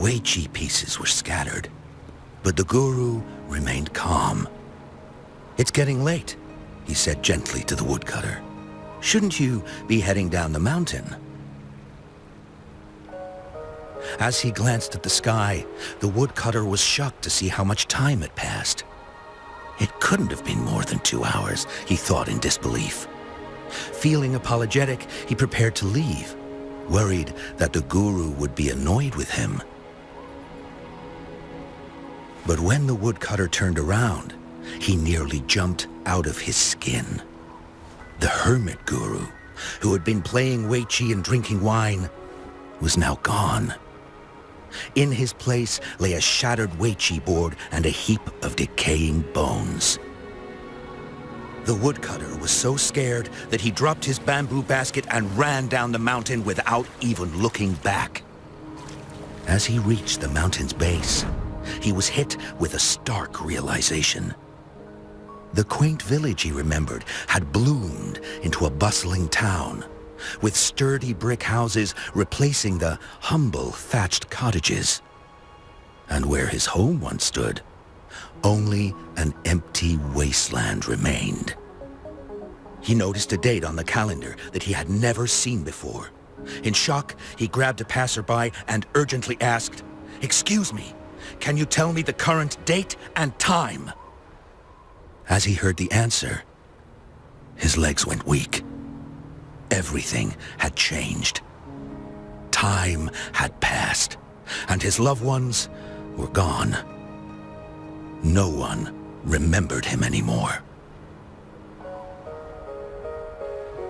Weiqi pieces were scattered, but the guru remained calm. "It's getting late," he said gently to the woodcutter. "Shouldn't you be heading down the mountain?" As he glanced at the sky, the woodcutter was shocked to see how much time had passed. It couldn't have been more than 2 hours, he thought in disbelief. Feeling apologetic, he prepared to leave, worried that the guru would be annoyed with him. But when the woodcutter turned around, he nearly jumped out of his skin. The hermit guru, who had been playing Weiqi and drinking wine, was now gone. In his place lay a shattered Weiqi board and a heap of decaying bones. The woodcutter was so scared that he dropped his bamboo basket and ran down the mountain without even looking back. As he reached the mountain's base, he was hit with a stark realization. The quaint village he remembered had bloomed into a bustling town, with sturdy brick houses replacing the humble thatched cottages. And where his home once stood, only an empty wasteland remained. He noticed a date on the calendar that he had never seen before. In shock, he grabbed a passerby and urgently asked, "Excuse me, can you tell me the current date and time?" As he heard the answer, his legs went weak. Everything had changed. Time had passed, and his loved ones were gone. No one remembered him anymore.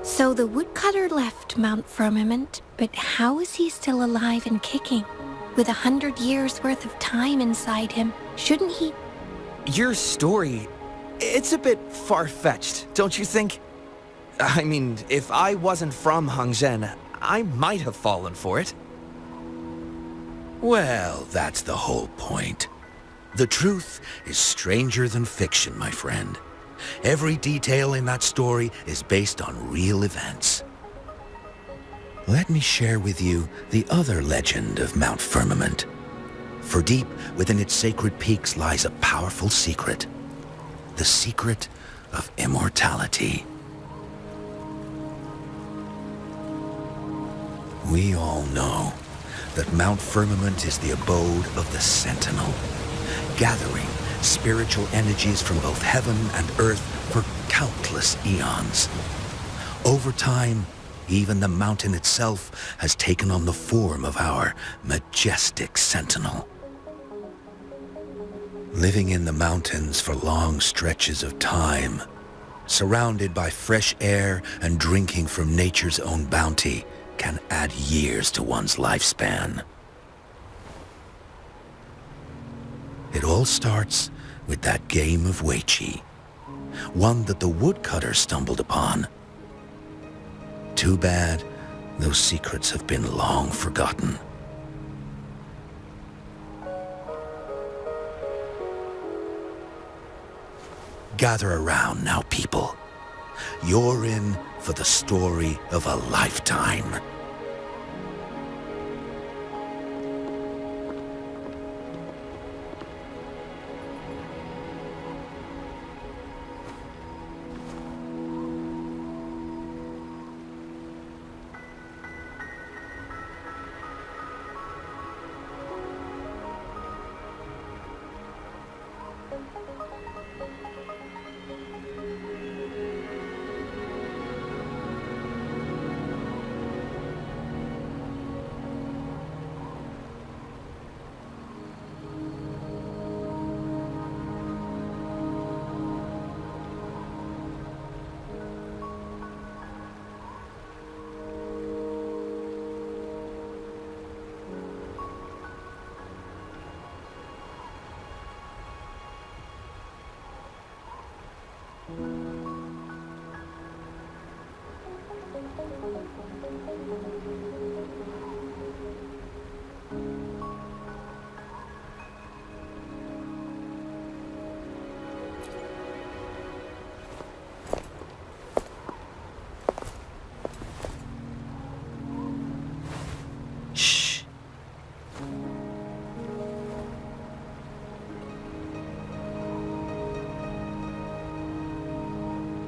So the woodcutter left Mount Firmament, but how is he still alive and kicking? With 100 years worth of time inside him, shouldn't he? Your story, it's a bit far-fetched, don't you think? I mean, if I wasn't from Hongzhen, I might have fallen for it. Well, that's the whole point. The truth is stranger than fiction, my friend. Every detail in that story is based on real events. Let me share with you the other legend of Mount Firmament. For deep within its sacred peaks lies a powerful secret. The secret of immortality. We all know that Mount Firmament is the abode of the Sentinel, gathering spiritual energies from both heaven and earth for countless eons. Over time, even the mountain itself has taken on the form of our majestic Sentinel. Living in the mountains for long stretches of time, surrounded by fresh air and drinking from nature's own bounty, can add years to one's lifespan. It all starts with that game of Weiqi, one that the woodcutter stumbled upon. Too bad those secrets have been long forgotten. Gather around now, people. You're in for the story of a lifetime.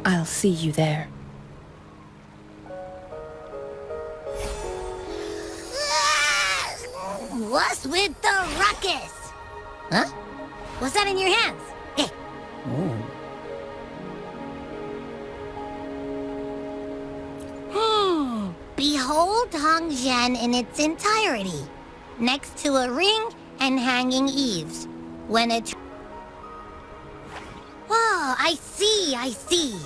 I'll see you there. What's with the ruckus? Huh? What's that in your hands? Hey. Behold Hongzhen in its entirety, next to a ring and hanging eaves. When it... Oh, I see, I see.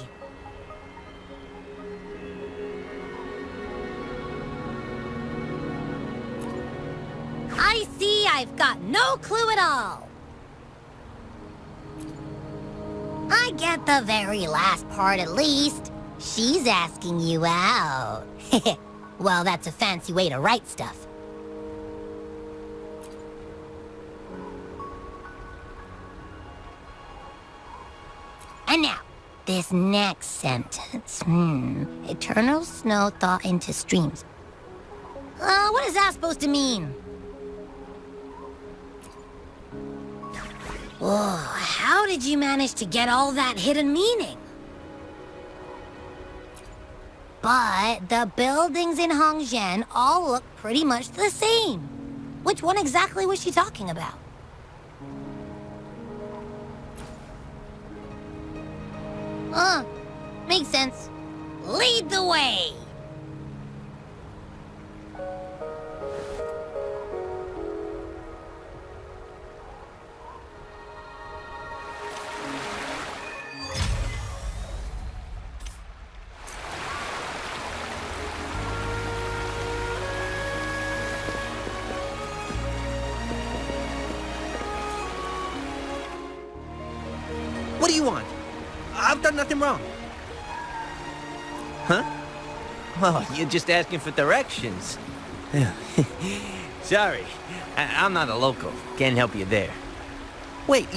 I see I've got no clue at all. I get the very last part at least. She's asking you out. Well, that's a fancy way to write stuff. And now, this next sentence. Eternal snow thaw into streams. What is that supposed to mean? Whoa, how did you manage to get all that hidden meaning? But the buildings in Hongzhen all look pretty much the same. Which one exactly was she talking about? Makes sense. Lead the way! What do you want? I've done nothing wrong. Huh? Oh, you're just asking for directions. Sorry, I'm not a local. Can't help you there. Wait,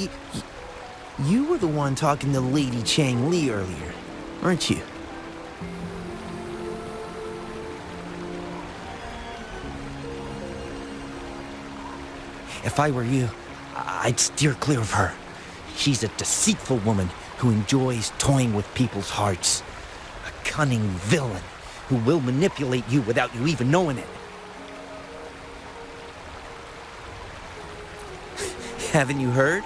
you were the one talking to Lady Changli earlier, weren't you? If I were you, I'd steer clear of her. She's a deceitful woman who enjoys toying with people's hearts. A cunning villain who will manipulate you without you even knowing it. Haven't you heard?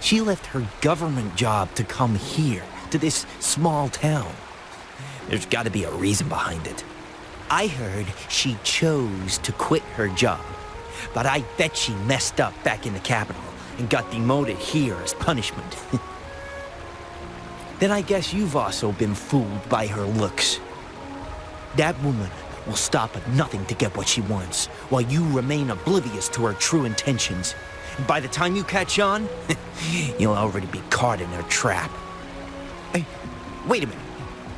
She left her government job to come here, to this small town. There's gotta be a reason behind it. I heard she chose to quit her job, but I bet she messed up back in the capital and got demoted here as punishment. Then I guess you've also been fooled by her looks. That woman will stop at nothing to get what she wants, while you remain oblivious to her true intentions. And by the time you catch on, you'll already be caught in her trap. Hey, wait a minute.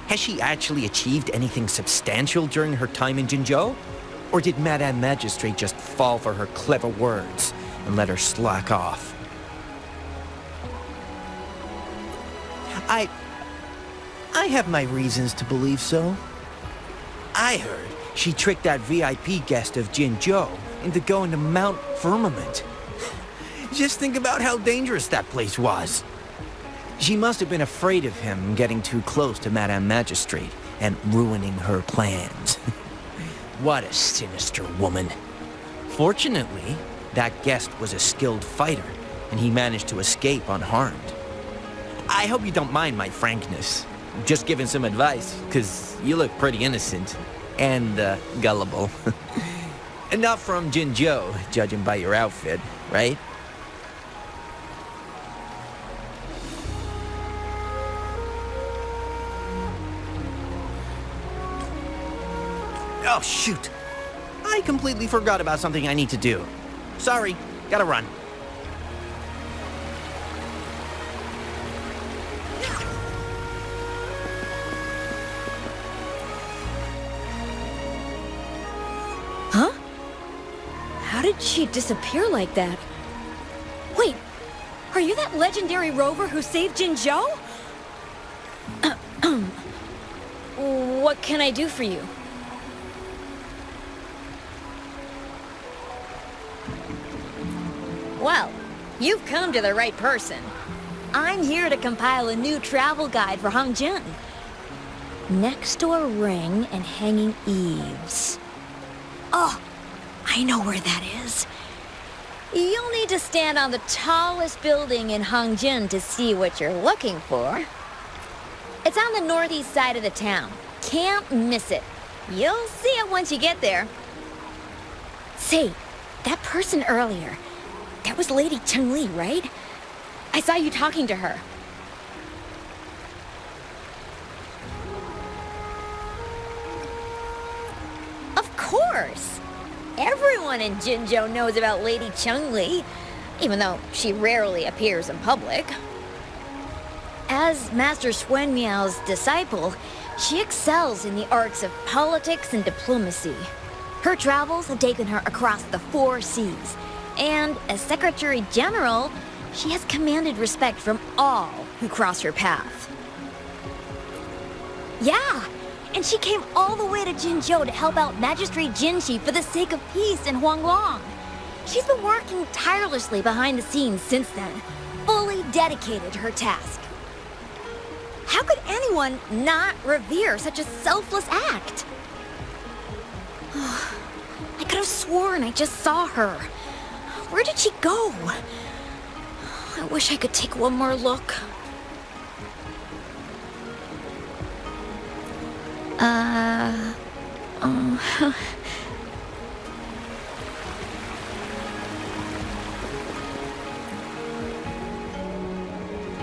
Has she actually achieved anything substantial during her time in Jinzhou? Or did Madame Magistrate just fall for her clever words and let her slack off? I have my reasons to believe so. I heard she tricked that VIP guest of Jinzhou into going to Mount Firmament. Just think about how dangerous that place was. She must have been afraid of him getting too close to Madame Magistrate and ruining her plans. What a sinister woman. Fortunately, that guest was a skilled fighter, and he managed to escape unharmed. I hope you don't mind my frankness. Just giving some advice, because you look pretty innocent and gullible. And not from Jinzhou, judging by your outfit, right? Oh, shoot. I completely forgot about something I need to do. Sorry, gotta run. Huh? How did she disappear like that? Wait, are you that legendary rover who saved Jinzhou? What can I do for you? Well, you've come to the right person. I'm here to compile a new travel guide for Hongzhen. Next to a ring and hanging eaves. Oh, I know where that is. You'll need to stand on the tallest building in Hongzhen to see what you're looking for. It's on the northeast side of the town. Can't miss it. You'll see it once you get there. Say, that person earlier, that was Lady Changli, right? I saw you talking to her. Of course! Everyone in Jinzhou knows about Lady Changli, even though she rarely appears in public. As Master Xuan Miao's disciple, she excels in the arts of politics and diplomacy. Her travels have taken her across the 4 seas, and as Secretary General, she has commanded respect from all who cross her path. Yeah, and she came all the way to Jinzhou to help out Magistrate Jinxi for the sake of peace in Huanglong. She's been working tirelessly behind the scenes since then, fully dedicated to her task. How could anyone not revere such a selfless act? I could have sworn I just saw her. Where did she go? I wish I could take one more look.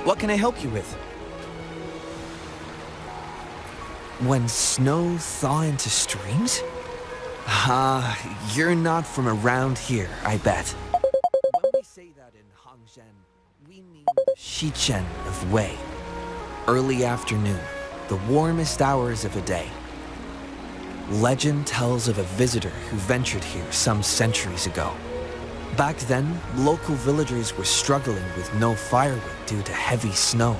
What can I help you with? When snow thaw into streams? You're not from around here, I bet. When we say that in Hongzhen, we mean the Shichen of Wei. Early afternoon, the warmest hours of the day. Legend tells of a visitor who ventured here some centuries ago. Back then, local villagers were struggling with no firewood due to heavy snow.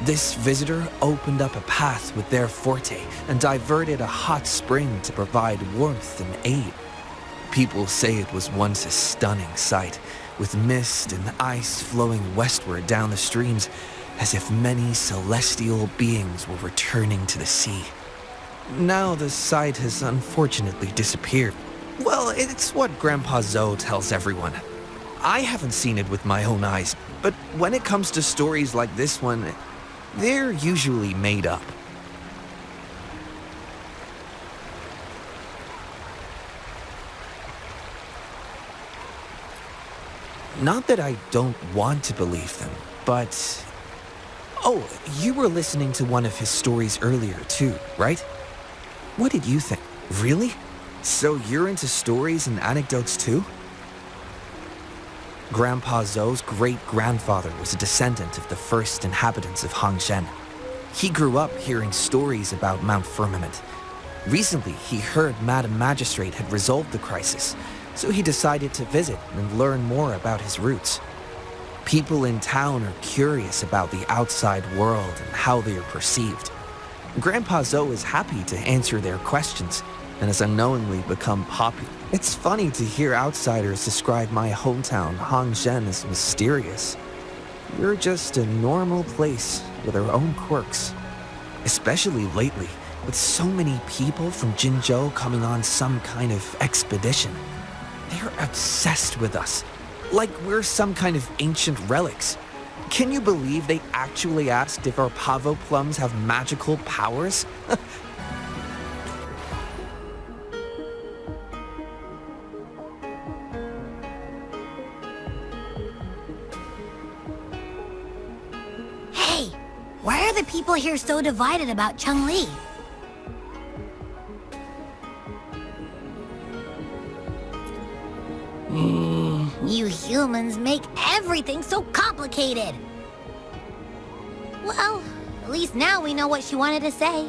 This visitor opened up a path with their forte and diverted a hot spring to provide warmth and aid. People say it was once a stunning sight, with mist and ice flowing westward down the streams, as if many celestial beings were returning to the sea. Now the sight has unfortunately disappeared. Well, it's what Grandpa Zhou tells everyone. I haven't seen it with my own eyes, but when it comes to stories like this one, they're usually made up. Not that I don't want to believe them, but... Oh, you were listening to one of his stories earlier too, right? What did you think? Really? So you're into stories and anecdotes too? Grandpa Zhou's great-grandfather was a descendant of the first inhabitants of Hongzhen. He grew up hearing stories about Mount Firmament. Recently, he heard Madam Magistrate had resolved the crisis, so he decided to visit and learn more about his roots. People in town are curious about the outside world and how they are perceived. Grandpa Zhou is happy to answer their questions and has unknowingly become popular. It's funny to hear outsiders describe my hometown, Hongzhen, as mysterious. We're just a normal place with our own quirks. Especially lately, with so many people from Jinzhou coming on some kind of expedition. They're obsessed with us, like we're some kind of ancient relics. Can you believe they actually asked if our pavo plums have magical powers? Hey, why are the people here so divided about Changli? You humans make everything so complicated. Well, at least now we know what she wanted to say.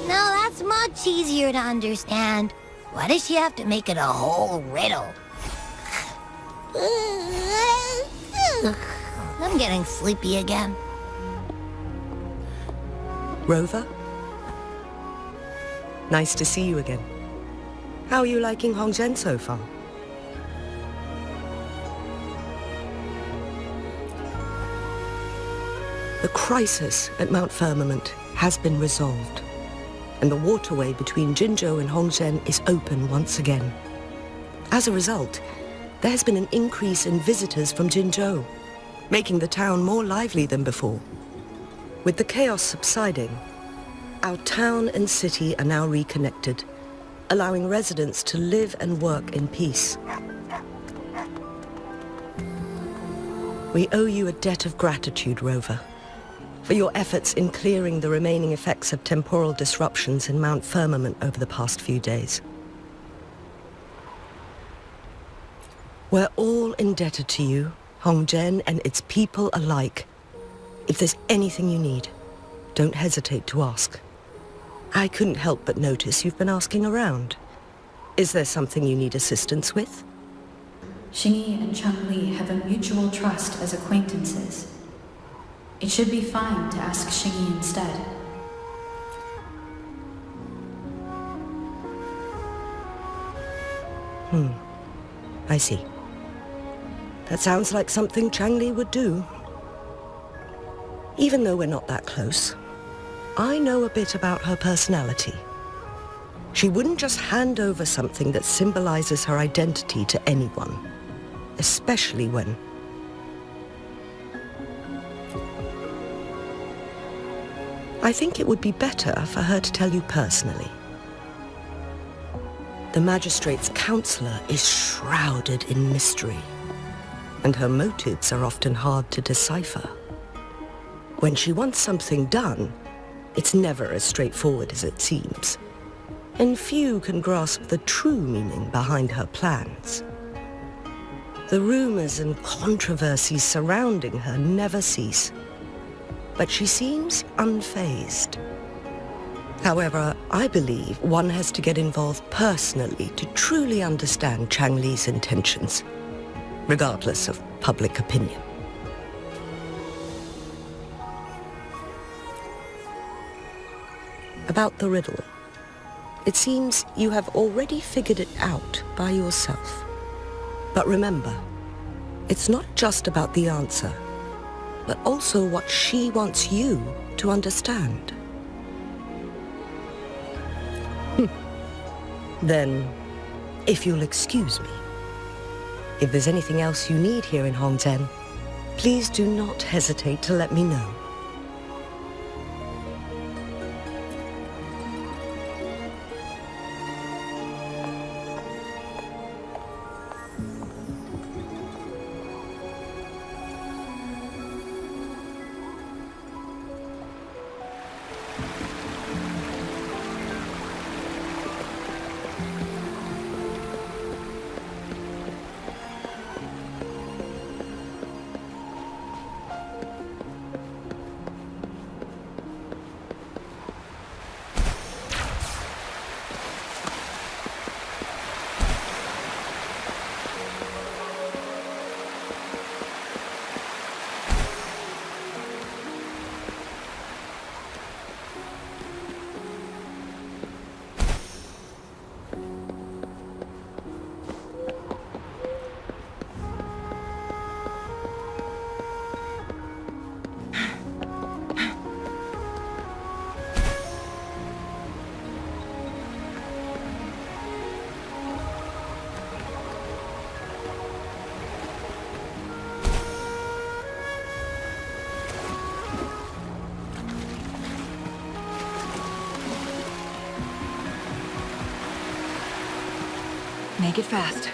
Now that's much easier to understand. Why does she have to make it a whole riddle? I'm getting sleepy again. Rover? Nice to see you again. How are you liking Hongzhen so far? The crisis at Mount Firmament has been resolved, and the waterway between Jinzhou and Hongzhen is open once again. As a result, there has been an increase in visitors from Jinzhou, making the town more lively than before. With the chaos subsiding, our town and city are now reconnected, allowing residents to live and work in peace. We owe you a debt of gratitude, Rover, for your efforts in clearing the remaining effects of temporal disruptions in Mount Firmament over the past few days. We're all indebted to you, Hongzhen and its people alike. If there's anything you need, don't hesitate to ask. I couldn't help but notice you've been asking around. Is there something you need assistance with? Xinyi and Changli have a mutual trust as acquaintances. It should be fine to ask Xinyi instead. I see. That sounds like something Changli would do. Even though we're not that close, I know a bit about her personality. She wouldn't just hand over something that symbolizes her identity to anyone, especially when... I think it would be better for her to tell you personally. The Magistrate's counselor is shrouded in mystery, and her motives are often hard to decipher. When she wants something done, it's never as straightforward as it seems, and few can grasp the true meaning behind her plans. The rumors and controversies surrounding her never cease, but she seems unfazed. However, I believe one has to get involved personally to truly understand Changli's intentions, regardless of public opinion. About the riddle. It seems you have already figured it out by yourself. But remember, it's not just about the answer, but also what she wants you to understand. Then, if you'll excuse me, if there's anything else you need here in Hongzhen, please do not hesitate to let me know. Make it fast.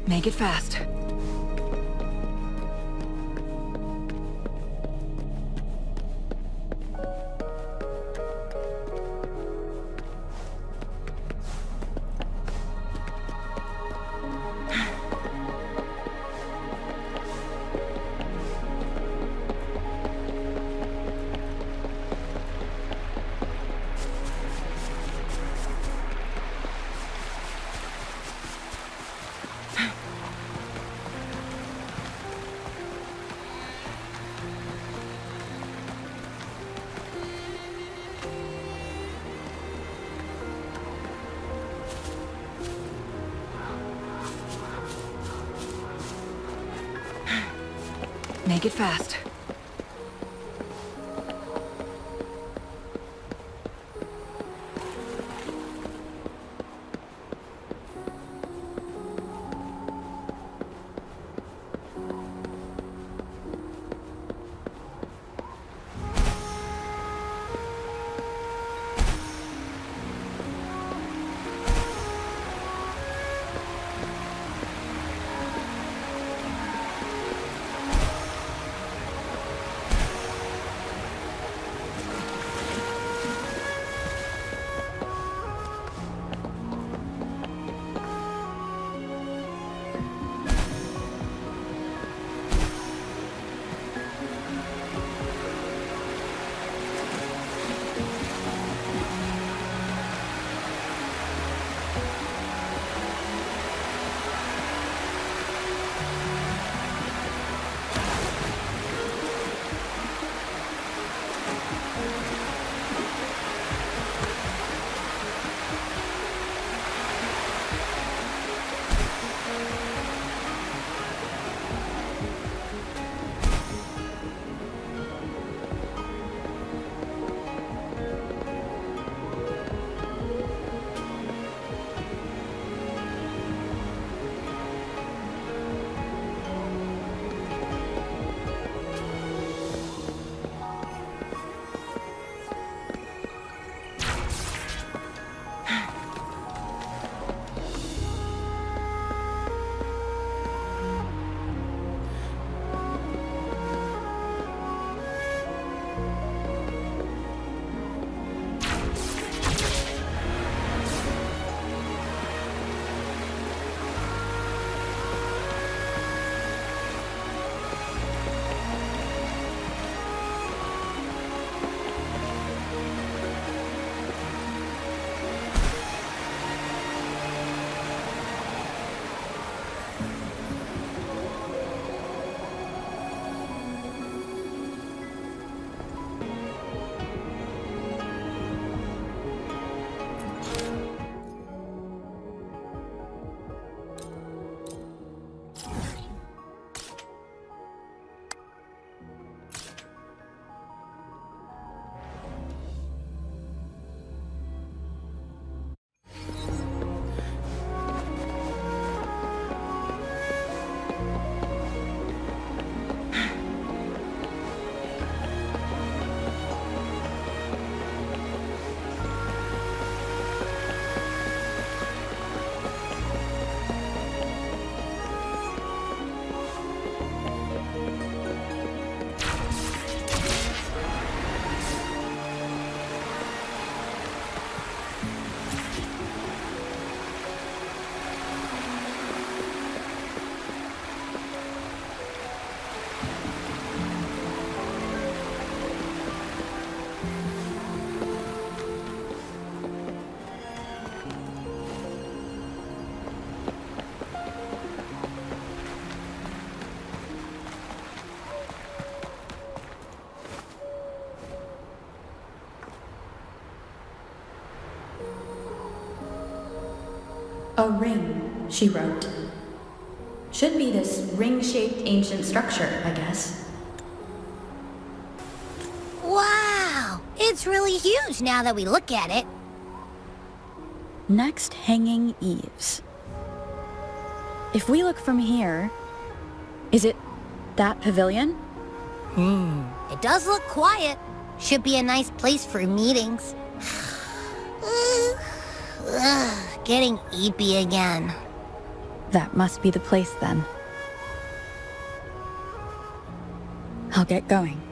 Make it fast. Make it fast. A ring, she wrote. Should be this ring-shaped ancient structure, I guess. Wow! It's really huge now that we look at it. Next, hanging Eaves. If we look from here, is it that pavilion? It does look quiet. Should be a nice place for meetings. Getting eepy again. That must be the place then. I'll get going.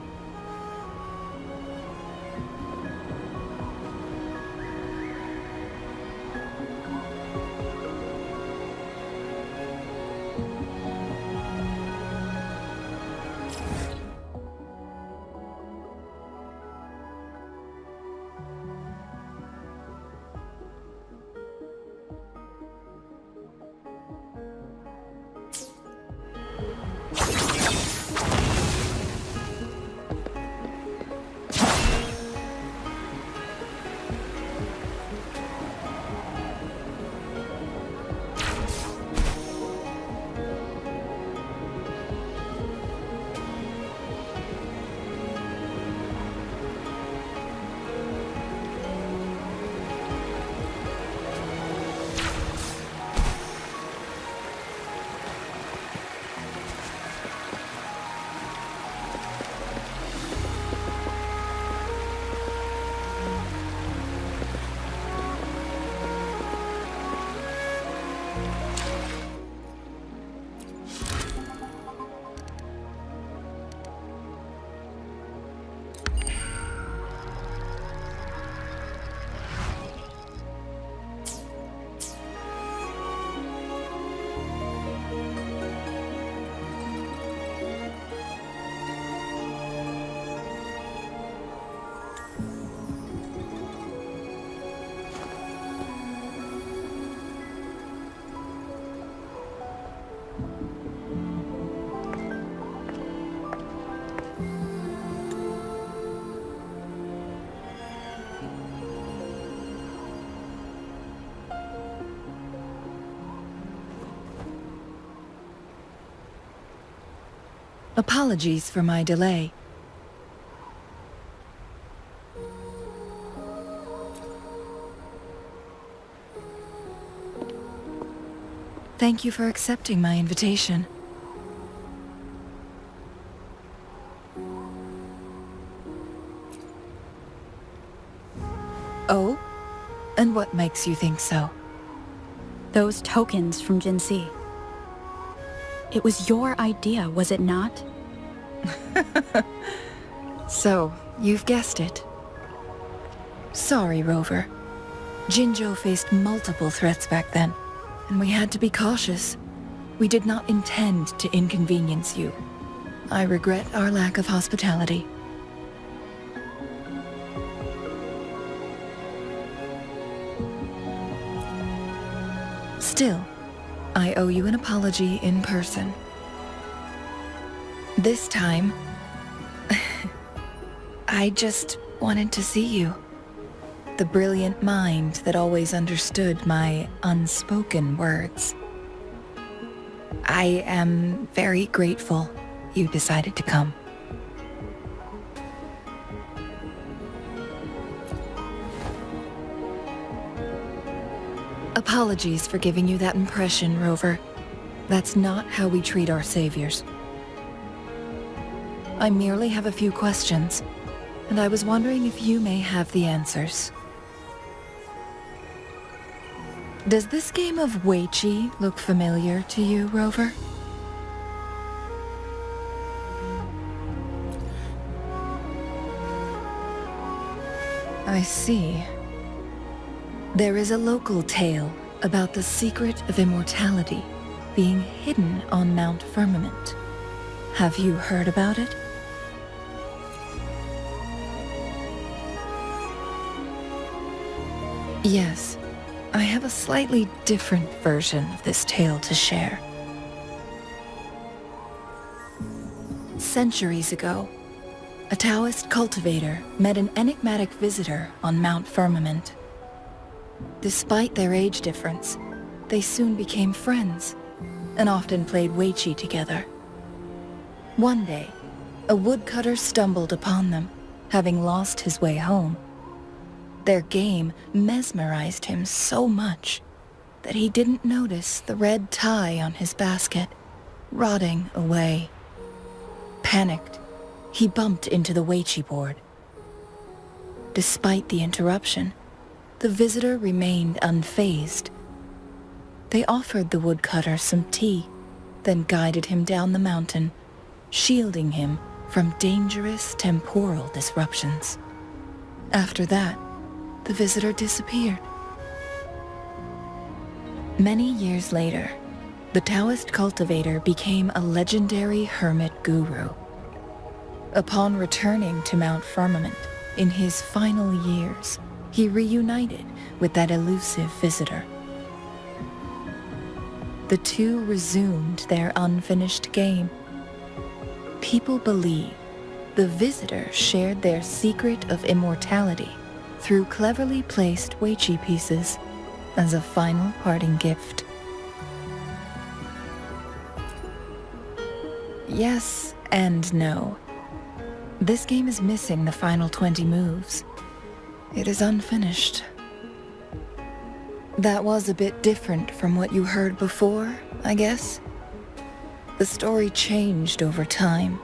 Apologies for my delay. Thank you for accepting my invitation. Oh? And what makes you think so? Those tokens from Xinyi. It was your idea, was it not? So, you've guessed it. Sorry, Rover. Jinzhou faced multiple threats back then, and we had to be cautious. We did not intend to inconvenience you. I regret our lack of hospitality. Still, I owe you an apology in person. This time, I just wanted to see you. The brilliant mind that always understood my unspoken words. I am very grateful you decided to come. Apologies for giving you that impression, Rover. That's not how we treat our saviors. I merely have a few questions, and I was wondering if you may have the answers. Does this game of Weiqi look familiar to you, Rover? I see. There is a local tale about the secret of immortality being hidden on Mount Firmament. Have you heard about it? Yes, I have a slightly different version of this tale to share. Centuries ago, a Taoist cultivator met an enigmatic visitor on Mount Firmament. Despite their age difference, they soon became friends, and often played Weiqi together. One day, a woodcutter stumbled upon them, having lost his way home. Their game mesmerized him so much that he didn't notice the red tie on his basket, rotting away. Panicked, he bumped into the Weiqi board. Despite the interruption, the visitor remained unfazed. They offered the woodcutter some tea, then guided him down the mountain, shielding him from dangerous temporal disruptions. After that, the visitor disappeared. Many years later, the Taoist cultivator became a legendary hermit guru. Upon returning to Mount Firmament in his final years, he reunited with that elusive visitor. The two resumed their unfinished game. People believe the visitor shared their secret of immortality through cleverly placed Weiqi pieces as a final parting gift. Yes and no. This game is missing the final 20 moves. It is unfinished. That was a bit different from what you heard before, I guess. The story changed over time,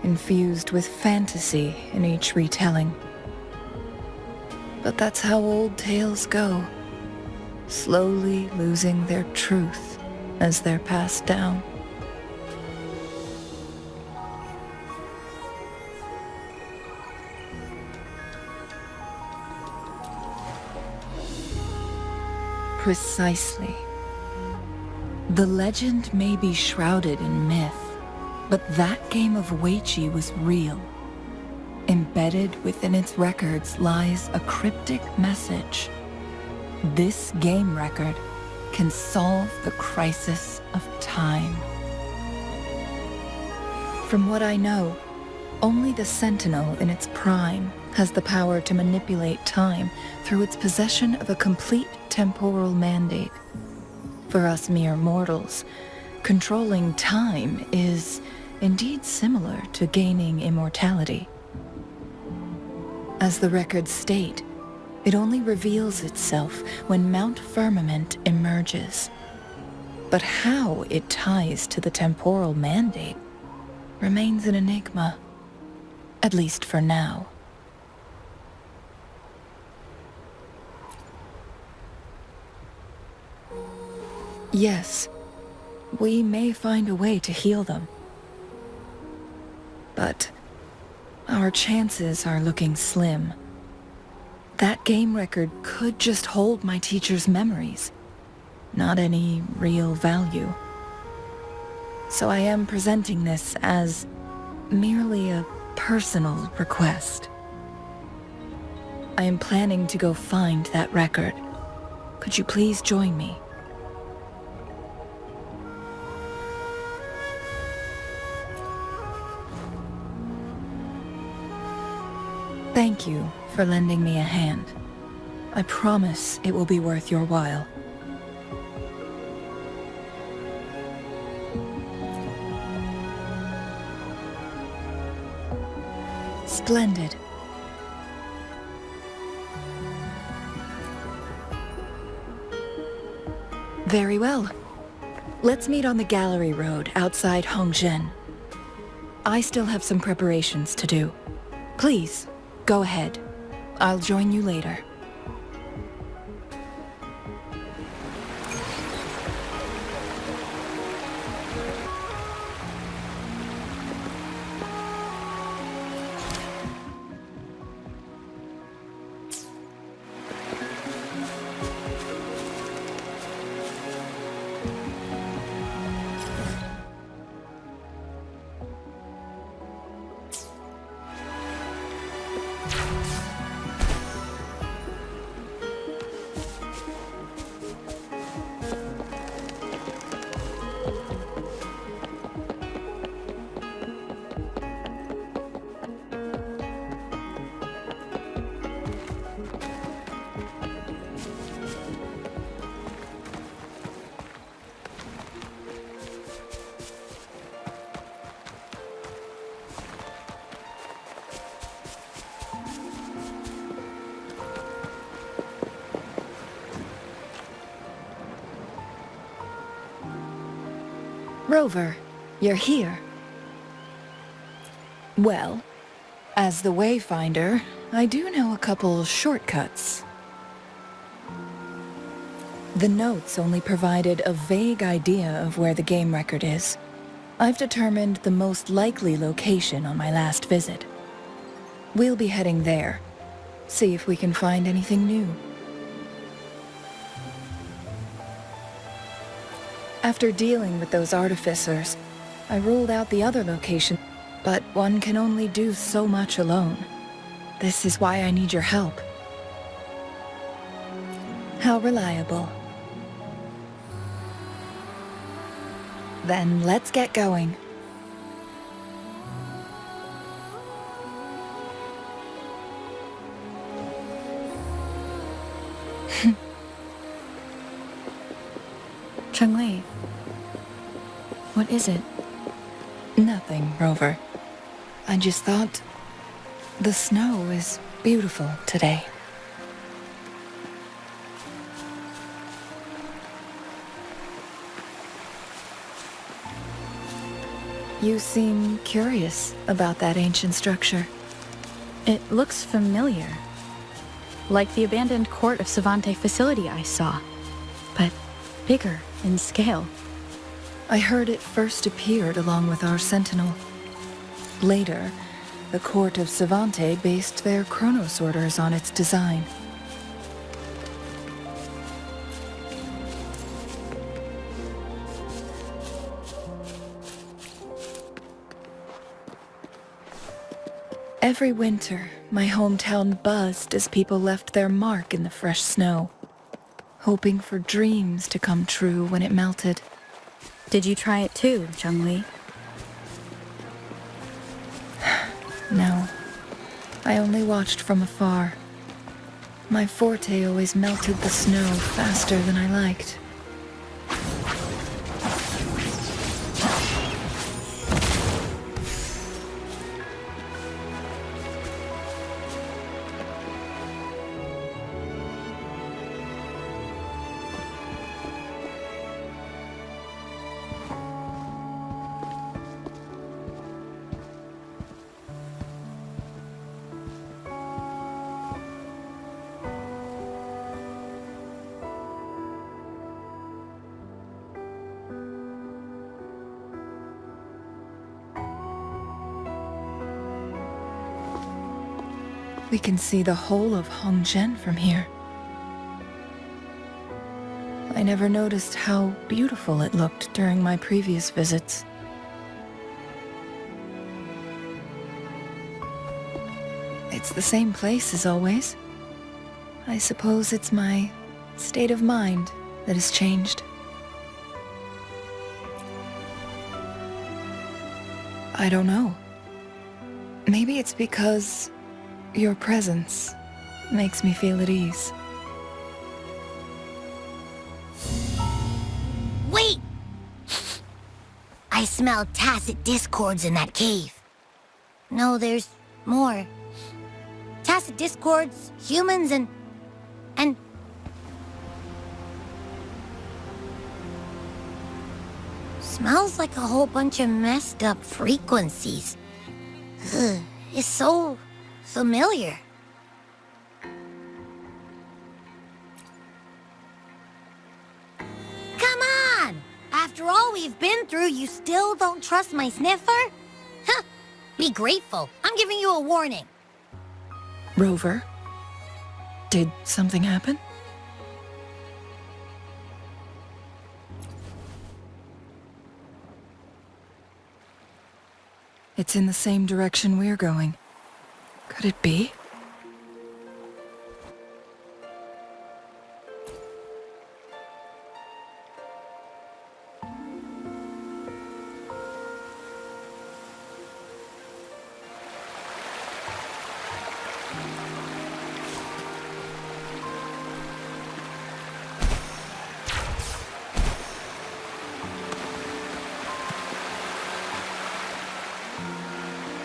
infused with fantasy in each retelling. But that's how old tales go, slowly losing their truth as they're passed down. Precisely. The legend may be shrouded in myth, but that game of Weiqi was real. Embedded within its records lies a cryptic message. This game record can solve the crisis of time. From what I know, only the Sentinel in its prime has the power to manipulate time through its possession of a complete temporal mandate. For us mere mortals, controlling time is indeed similar to gaining immortality. As the records state, it only reveals itself when Mount Firmament emerges. But how it ties to the temporal mandate remains an enigma, at least for now. Yes, we may find a way to heal them. But our chances are looking slim. That game record could just hold my teacher's memories, not any real value. So I am presenting this as merely a personal request. I am planning to go find that record. Could you please join me? Thank you for lending me a hand. I promise it will be worth your while. Splendid. Very well. Let's meet on the gallery road outside Hongzhen. I still have some preparations to do. Please, go ahead. I'll join you later. Rover, you're here. Well, as the Wayfinder, I do know a couple shortcuts. The notes only provided a vague idea of where the game record is. I've determined the most likely location on my last visit. We'll be heading there. See if we can find anything new. After dealing with those artificers, I ruled out the other location, but one can only do so much alone. This is why I need your help. How reliable. Then let's get going. Changli, what is it? Nothing, Rover. I just thought the snow is beautiful today. You seem curious about that ancient structure. It looks familiar. Like the abandoned court of Savante facility I saw, but bigger in scale. I heard it first appeared along with our Sentinel. Later, the court of Savante based their Chronos orders on its design. Every winter, my hometown buzzed as people left their mark in the fresh snow, hoping for dreams to come true when it melted. Did you try it too, Changli? No, I only watched from afar. My forte always melted the snow faster than I liked. We can see the whole of Hongzhen from here. I never noticed how beautiful it looked during my previous visits. It's the same place as always. I suppose it's my state of mind that has changed. I don't know. Maybe it's because your presence makes me feel at ease. Wait! I smell tacit discords in that cave. No, there's more. Tacit discords, humans, and... Smells like a whole bunch of messed up frequencies. Ugh, it's so familiar. Come on! After all we've been through, you still don't trust my sniffer? Huh! Be grateful. I'm giving you a warning. Rover, did something happen? It's in the same direction we're going. Could it be?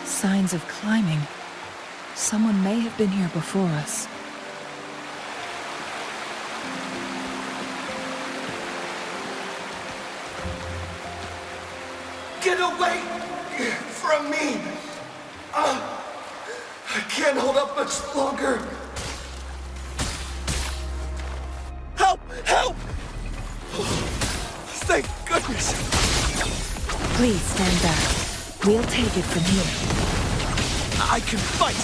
Signs of climbing. Someone may have been here before us. Get away from me! I can't hold up much longer. Help! Help! Thank goodness! Please stand back. We'll take it from here. I can fight!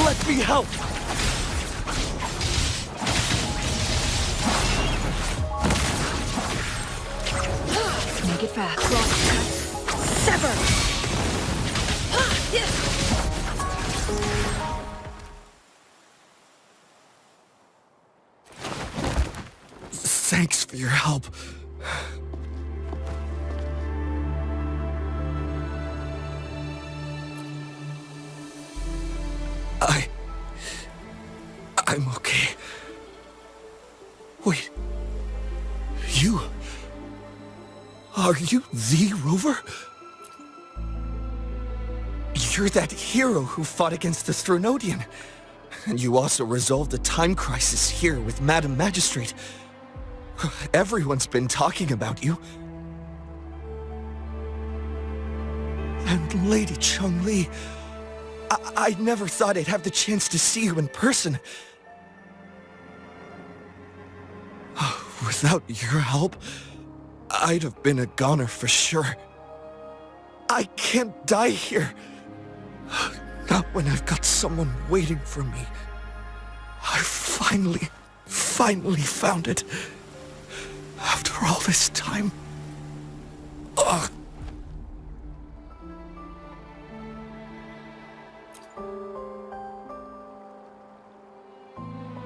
Let me help! Make it fast. Sever! Thanks for your help. I'm okay. Wait. You? Are you the Rover? You're that hero who fought against the Stronodian. And you also resolved a time crisis here with Madam Magistrate. Everyone's been talking about you. And Lady Changli, I never thought I'd have the chance to see you in person. Without your help, I'd have been a goner for sure. I can't die here. Not when I've got someone waiting for me. I finally found it. After all this time. Ugh.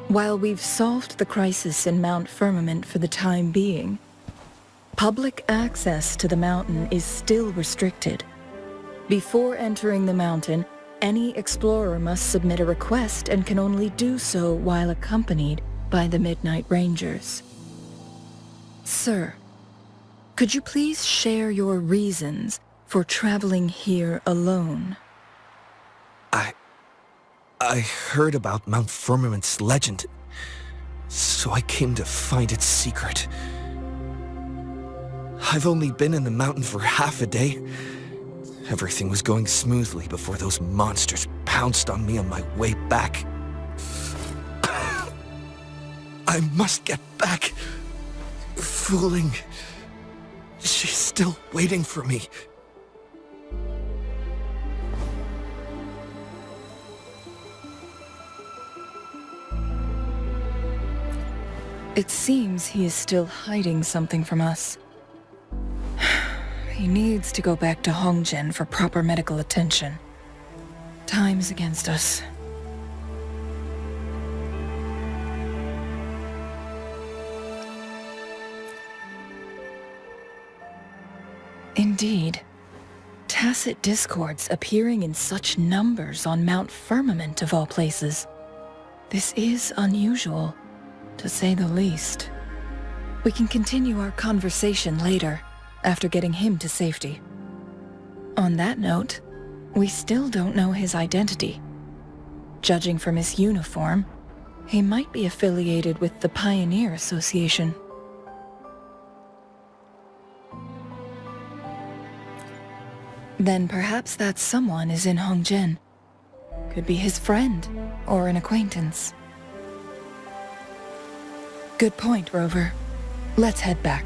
While we've solved the crisis in Mount Firmament for the time being, public access to the mountain is still restricted. Before entering the mountain, any explorer must submit a request and can only do so while accompanied by the Midnight Rangers. Sir, could you please share your reasons for traveling here alone? I heard about Mount Firmament's legend, so I came to find its secret. I've only been in the mountain for half a day. Everything was going smoothly before those monsters pounced on me on my way back. I must get back. Fuling. She's still waiting for me. It seems he is still hiding something from us. He needs to go back to Hongzhen for proper medical attention. Time's against us. Indeed. Tacit discords appearing in such numbers on Mount Firmament of all places. This is unusual, to say the least. We can continue our conversation later, after getting him to safety. On that note, we still don't know his identity. Judging from his uniform, he might be affiliated with the Pioneer Association. Then perhaps that someone is in Hongzhen. Could be his friend, or an acquaintance. Good point, Rover. Let's head back.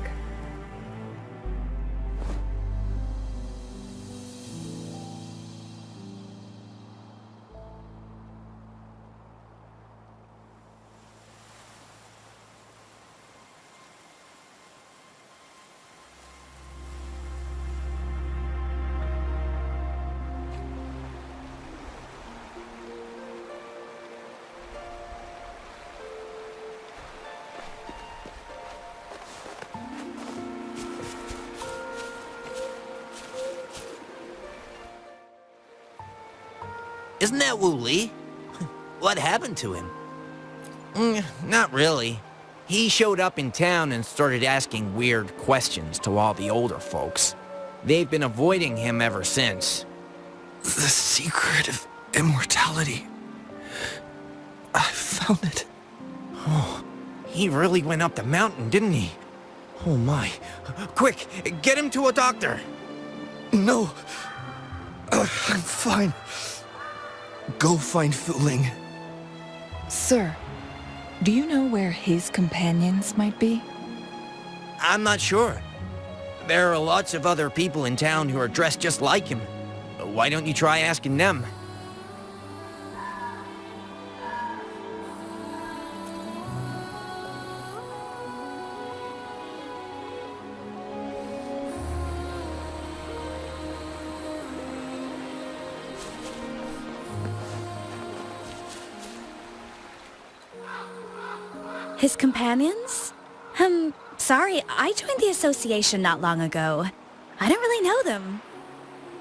Isn't that Wu Li? What happened to him? Not really. He showed up in town and started asking weird questions to all the older folks. They've been avoiding him ever since. The secret of immortality. I found it. Oh, he really went up the mountain, didn't he? Oh my. Quick, get him to a doctor. No. I'm fine. Go find Fuling. Sir, do you know where his companions might be? I'm not sure. There are lots of other people in town who are dressed just like him. Why don't you try asking them? His companions? Sorry, I joined the association not long ago. I don't really know them.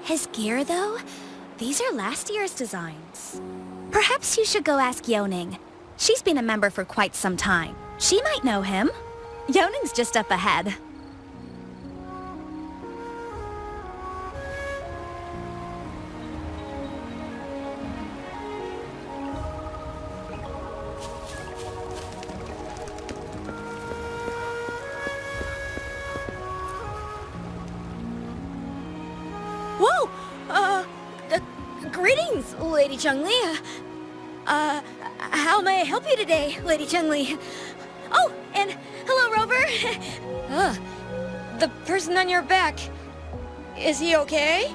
His gear, though? These are last year's designs. Perhaps you should go ask Yoning. She's been a member for quite some time. She might know him. Yoning's just up ahead. Whoa! Greetings, Lady Changli. How may I help you today, Lady Changli? Oh, and hello, Rover. The person on your back, is he okay?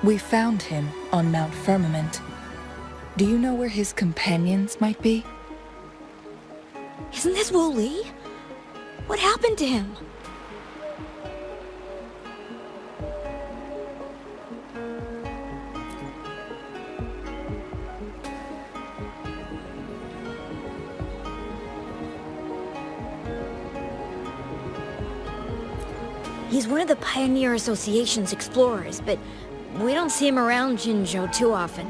We found him on Mount Firmament. Do you know where his companions might be? Isn't this Wu Li? What happened to him? He's one of the Pioneer Association's explorers, but we don't see him around Jinzhou too often.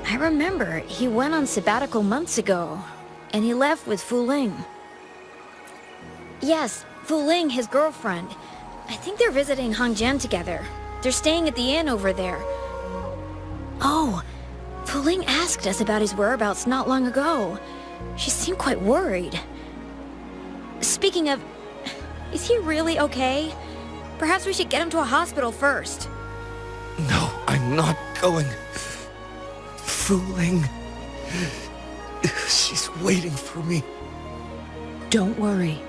I remember he went on sabbatical months ago, and he left with Fuling. Yes, Fuling, his girlfriend. I think they're visiting Hongzhen together. They're staying at the inn over there. Oh, Fuling asked us about his whereabouts not long ago. She seemed quite worried. Speaking of... is he really okay? Perhaps we should get him to a hospital first. No, I'm not going. Fuling. She's waiting for me. Don't worry.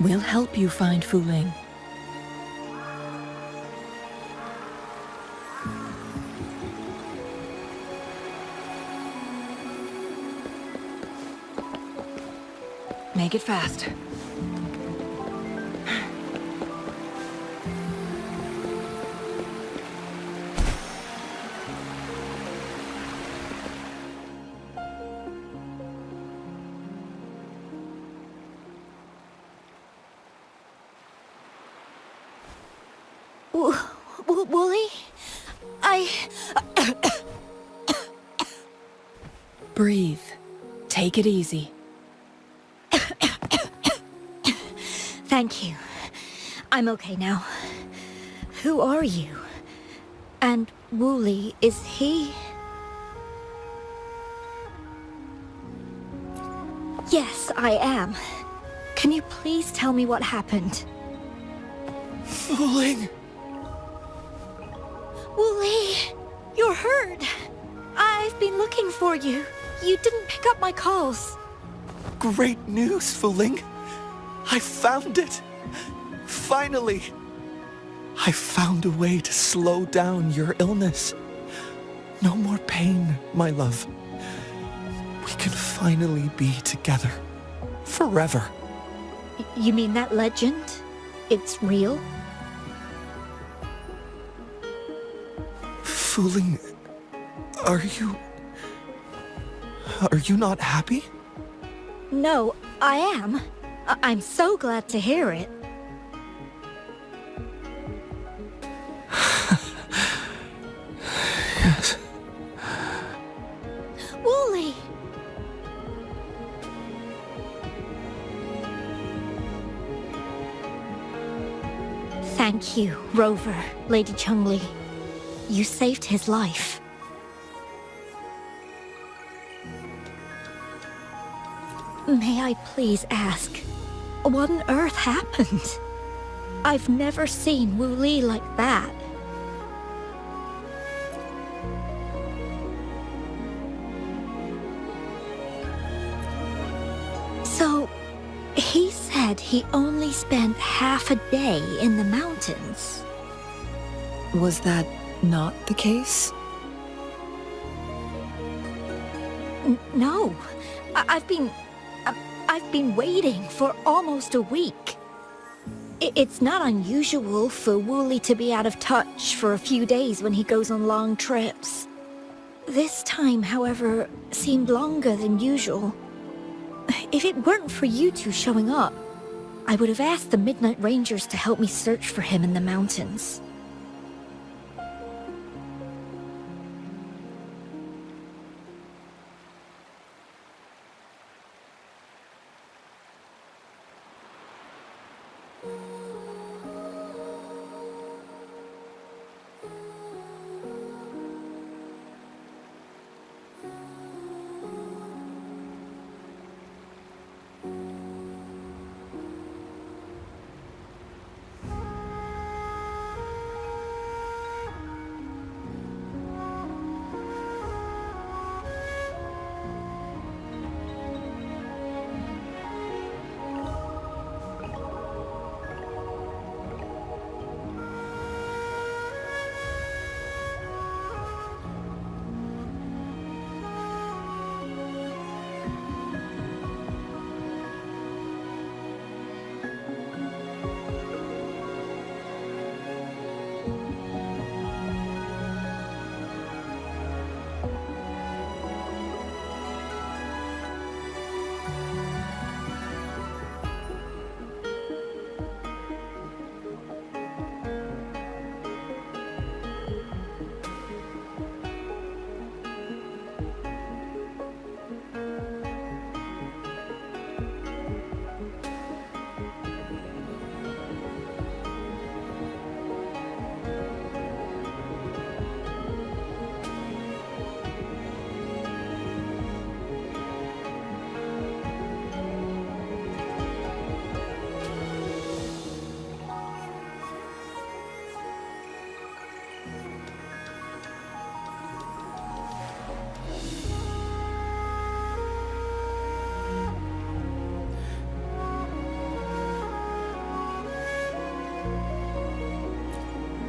We'll help you find Fuling. Make it fast. Wooly? Breathe. Take it easy. Thank you. I'm okay now. Who are you? And Wooly, is he... Yes, I am. Can you please tell me what happened? Fuling! Wooly, you're hurt. I've been looking for you. You didn't pick up my calls. Great news, Fuling! I found it! Finally! I found a way to slow down your illness. No more pain, my love. We can finally be together. Forever. You mean that legend? It's real? Fuling, are you not happy? No, I am. I'm so glad to hear it. Yes. Wooly! Thank you, Rover, Lady Changli. You saved his life. May I please ask, what on earth happened? I've never seen Wooly like that. So, he said he only spent half a day in the mountains. Was that not the case? No. I've been waiting for almost a week. It's not unusual for Wooly to be out of touch for a few days when he goes on long trips. This time, however, seemed longer than usual. If it weren't for you two showing up, I would have asked the Midnight Rangers to help me search for him in the mountains.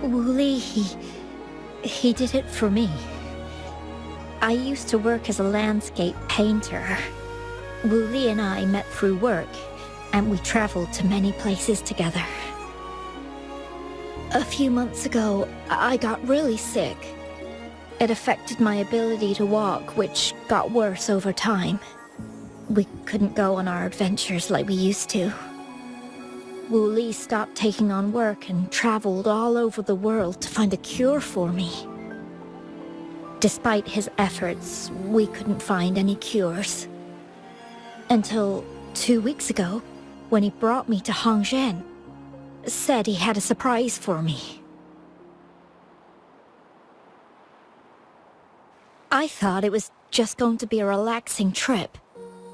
Wooly, he did it for me. I used to work as a landscape painter. Wu Li and I met through work, and we traveled to many places together. A few months ago, I got really sick. It affected my ability to walk, which got worse over time. We couldn't go on our adventures like we used to. Wu Li stopped taking on work and traveled all over the world to find a cure for me. Despite his efforts, we couldn't find any cures. Until 2 weeks ago, when he brought me to Hongzhen. Said he had a surprise for me. I thought it was just going to be a relaxing trip,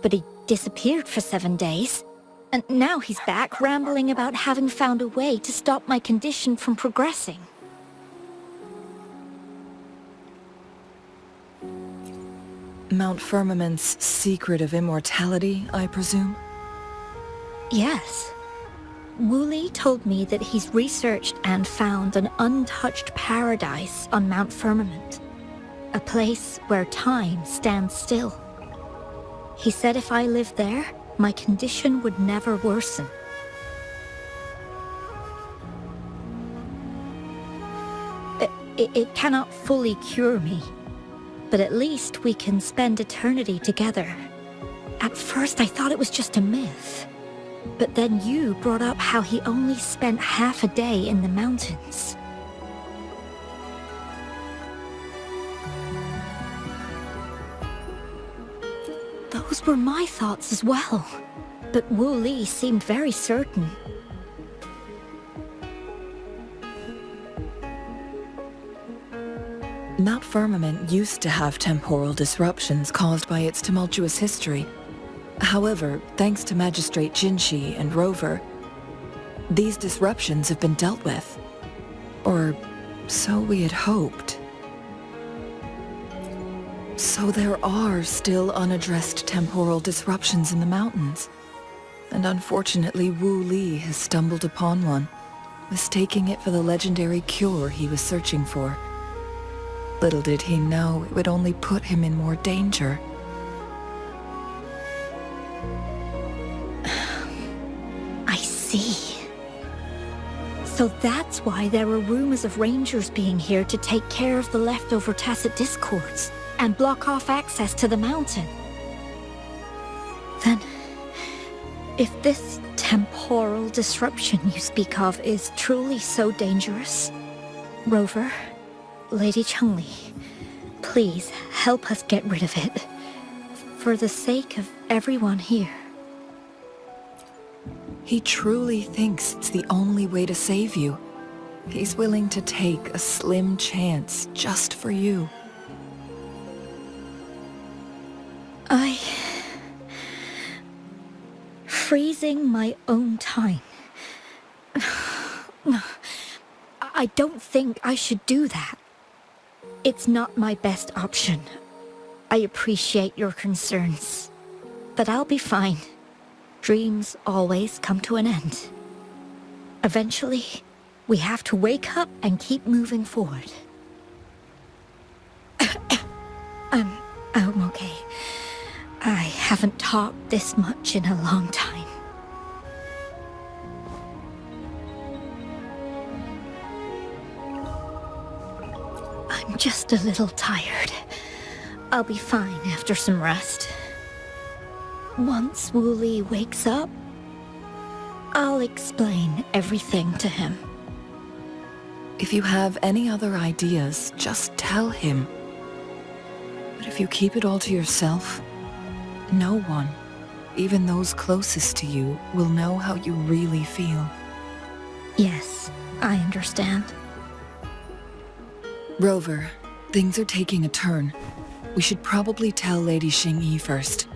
but he disappeared for 7 days. And now he's back rambling about having found a way to stop my condition from progressing. Mount Firmament's secret of immortality, I presume? Yes. Wu Li told me that he's researched and found an untouched paradise on Mount Firmament. A place where time stands still. He said if I lived there, my condition would never worsen. It cannot fully cure me, but at least we can spend eternity together. At first I thought it was just a myth, but then you brought up how he only spent half a day in the mountains. Those were my thoughts as well, but Wu Li seemed very certain. Mount Firmament used to have temporal disruptions caused by its tumultuous history. However, thanks to Magistrate Xinyi and Rover, these disruptions have been dealt with. Or so we had hoped. So there are still unaddressed temporal disruptions in the mountains. And unfortunately, Wu Li has stumbled upon one, mistaking it for the legendary cure he was searching for. Little did he know it would only put him in more danger. I see. So that's why there were rumors of rangers being here to take care of the leftover tacit discords and block off access to the mountain. Then, if this temporal disruption you speak of is truly so dangerous, Rover, Lady Changli, please help us get rid of it, for the sake of everyone here. He truly thinks it's the only way to save you. He's willing to take a slim chance just for you. Freezing my own time. I don't think I should do that. It's not my best option. I appreciate your concerns, but I'll be fine. Dreams always come to an end. Eventually, we have to wake up and keep moving forward. I'm okay. I haven't talked this much in a long time. I'm just a little tired. I'll be fine after some rest. Once Wu Li wakes up, I'll explain everything to him. If you have any other ideas, just tell him. But if you keep it all to yourself, no one, even those closest to you, will know how you really feel. Yes, I understand. Rover, things are taking a turn. We should probably tell Lady Xinyi first.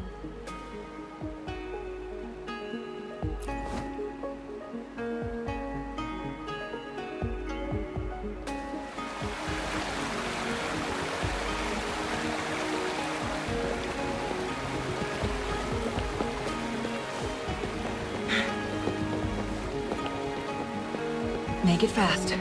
Make it fast.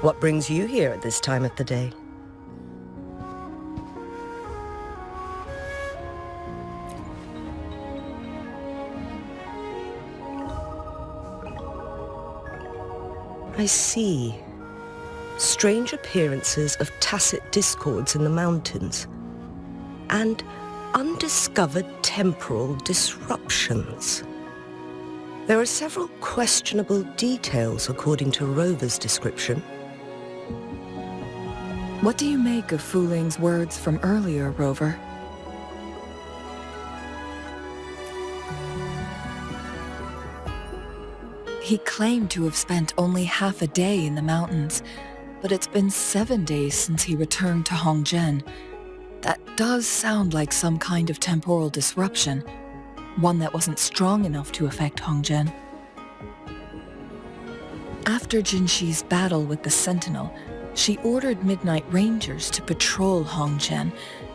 What brings you here at this time of the day? I see. Strange appearances of tacit discords in the mountains, and undiscovered temporal disruptions. There are several questionable details according to Rover's description. What do you make of Fuling's words from earlier, Rover? He claimed to have spent only half a day in the mountains, but it's been 7 days since he returned to Hongzhen. That does sound like some kind of temporal disruption, one that wasn't strong enough to affect Hongzhen. After Jinxi's battle with the Sentinel, she ordered Midnight Rangers to patrol Hongzhen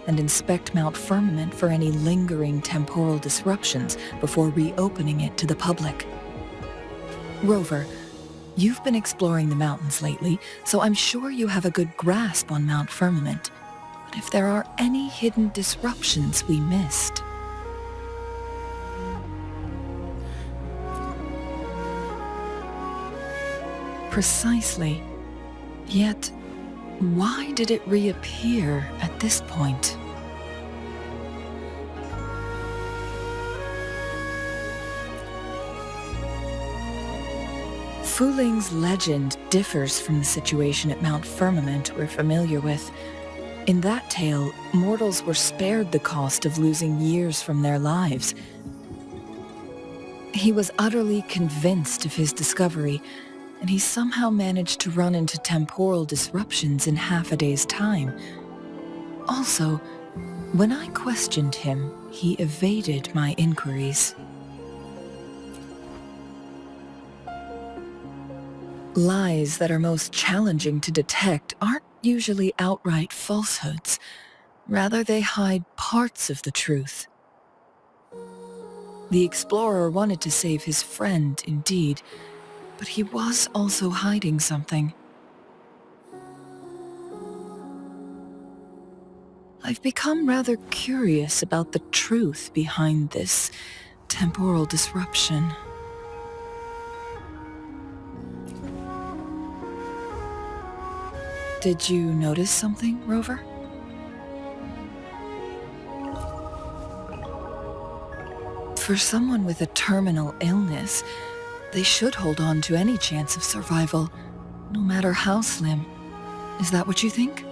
and inspect Mount Firmament for any lingering temporal disruptions before reopening it to the public. Rover, you've been exploring the mountains lately, so I'm sure you have a good grasp on Mount Firmament. But if there are any hidden disruptions we missed... Precisely. Yet, why did it reappear at this point? Fuling's legend differs from the situation at Mount Firmament we're familiar with. In that tale, mortals were spared the cost of losing years from their lives. He was utterly convinced of his discovery, and he somehow managed to run into temporal disruptions in half a day's time. Also, when I questioned him, he evaded my inquiries. Lies that are most challenging to detect aren't usually outright falsehoods. Rather, they hide parts of the truth. The explorer wanted to save his friend, indeed, but he was also hiding something. I've become rather curious about the truth behind this temporal disruption. Did you notice something, Rover? For someone with a terminal illness, they should hold on to any chance of survival, no matter how slim. Is that what you think?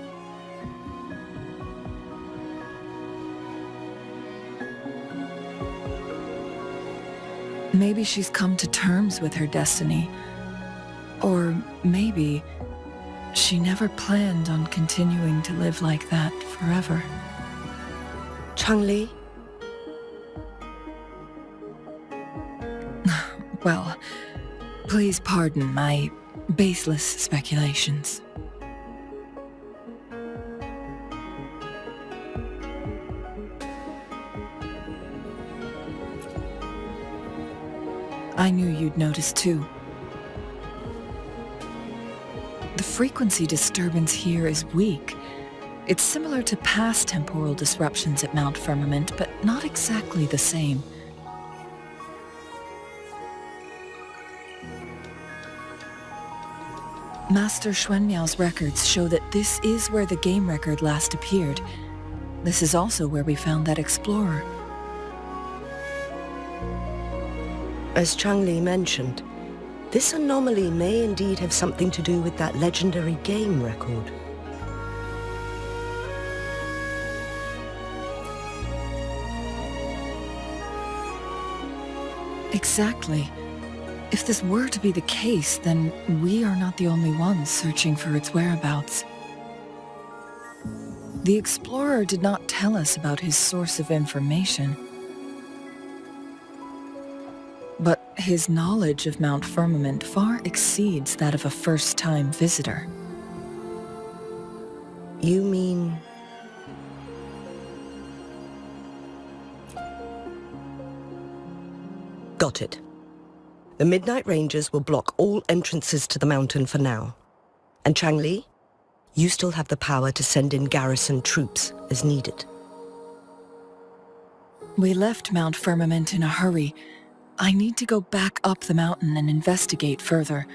Maybe she's come to terms with her destiny. Or maybe she never planned on continuing to live like that forever. Changli? Well, please pardon my baseless speculations. I knew you'd notice too. The frequency disturbance here is weak. It's similar to past temporal disruptions at Mount Firmament, but not exactly the same. Master Xuanmiao's records show that this is where the game record last appeared. This is also where we found that explorer. As Changli mentioned, this anomaly may indeed have something to do with that legendary game record. Exactly. If this were to be the case, then we are not the only ones searching for its whereabouts. The explorer did not tell us about his source of information. But his knowledge of Mount Firmament far exceeds that of a first-time visitor. You mean... Got it. The Midnight Rangers will block all entrances to the mountain for now. And Changli, you still have the power to send in garrison troops as needed. We left Mount Firmament in a hurry. I need to go back up the mountain and investigate further.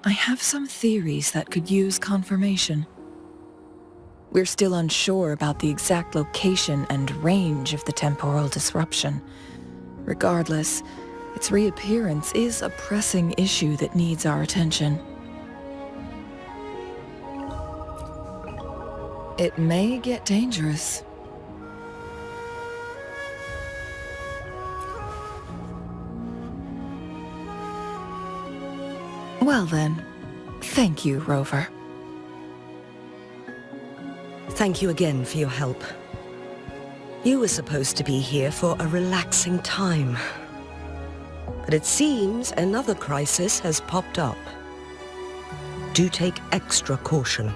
I have some theories that could use confirmation. We're still unsure about the exact location and range of the temporal disruption. Regardless, its reappearance is a pressing issue that needs our attention. It may get dangerous. Well then, thank you, Rover. Thank you again for your help. You were supposed to be here for a relaxing time. But it seems another crisis has popped up. Do take extra caution.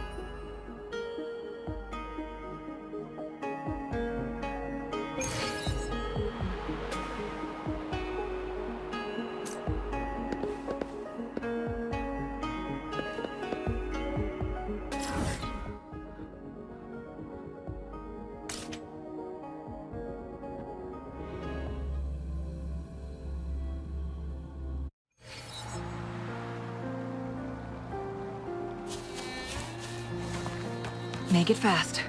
Make it fast.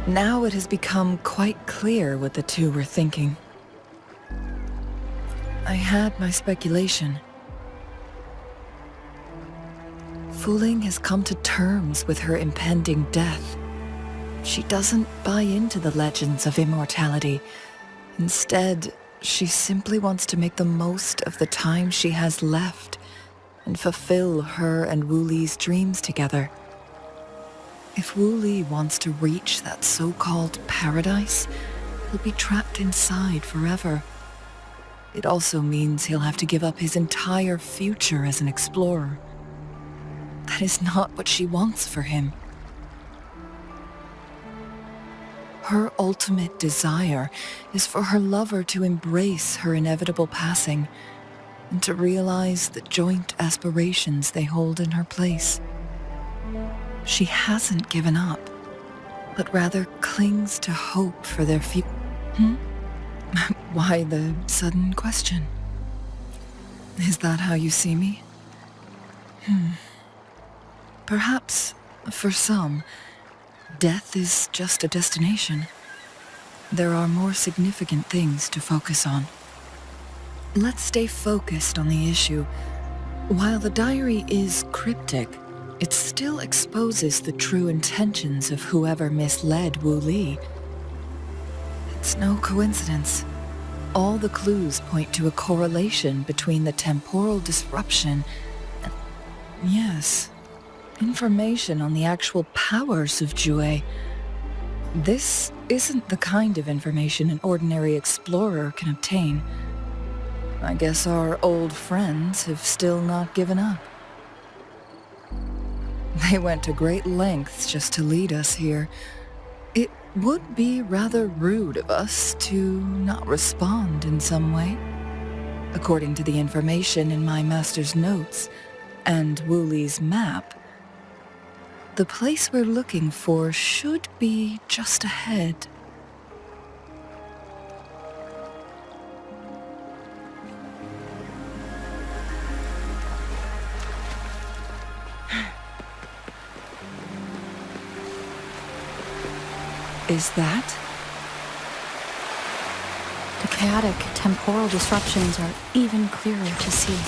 Now it has become quite clear what the two were thinking. I had my speculation. Fuling has come to terms with her impending death. She doesn't buy into the legends of immortality. Instead, she simply wants to make the most of the time she has left and fulfill her and Wu Li's dreams together. If Wu Li wants to reach that so-called paradise, he'll be trapped inside forever. It also means he'll have to give up his entire future as an explorer. That is not what she wants for him. Her ultimate desire is for her lover to embrace her inevitable passing and to realize the joint aspirations they hold in her place. She hasn't given up, but rather clings to hope for their future. Why the sudden question? Is that how you see me? Perhaps, for some, death is just a destination. There are more significant things to focus on. Let's stay focused on the issue. While the diary is cryptic, it still exposes the true intentions of whoever misled Wu Li. It's no coincidence. All the clues point to a correlation between the temporal disruption and, yes, information on the actual powers of Jue. This isn't the kind of information an ordinary explorer can obtain. I guess our old friends have still not given up. They went to great lengths just to lead us here. It would be rather rude of us to not respond in some way. According to the information in my master's notes and Wu Li's map, The place we're looking for should be just ahead. Is that? The chaotic temporal disruptions are even clearer to see.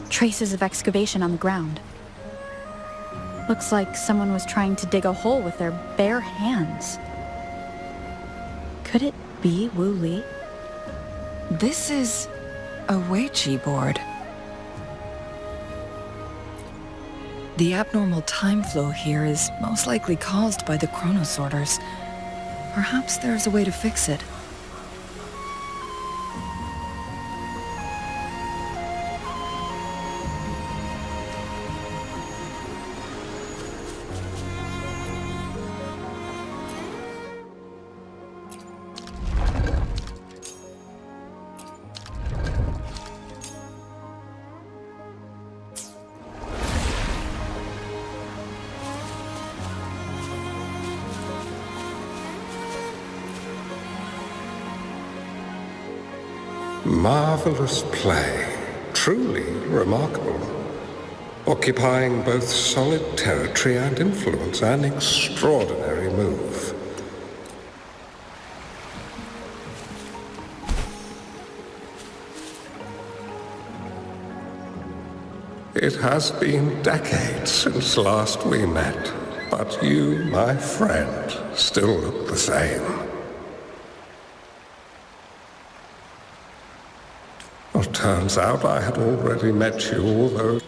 Traces of excavation on the ground. Looks like someone was trying to dig a hole with their bare hands. Could it be Wu Li? This is a Weiqi board. The abnormal time flow here is most likely caused by the chronosorters. Perhaps there's a way to fix it. Marvelous play, truly remarkable, occupying both solid territory and influence, an extraordinary move. It has been decades since last we met, but you, my friend, still look the same. Well, turns out I had already met you, although...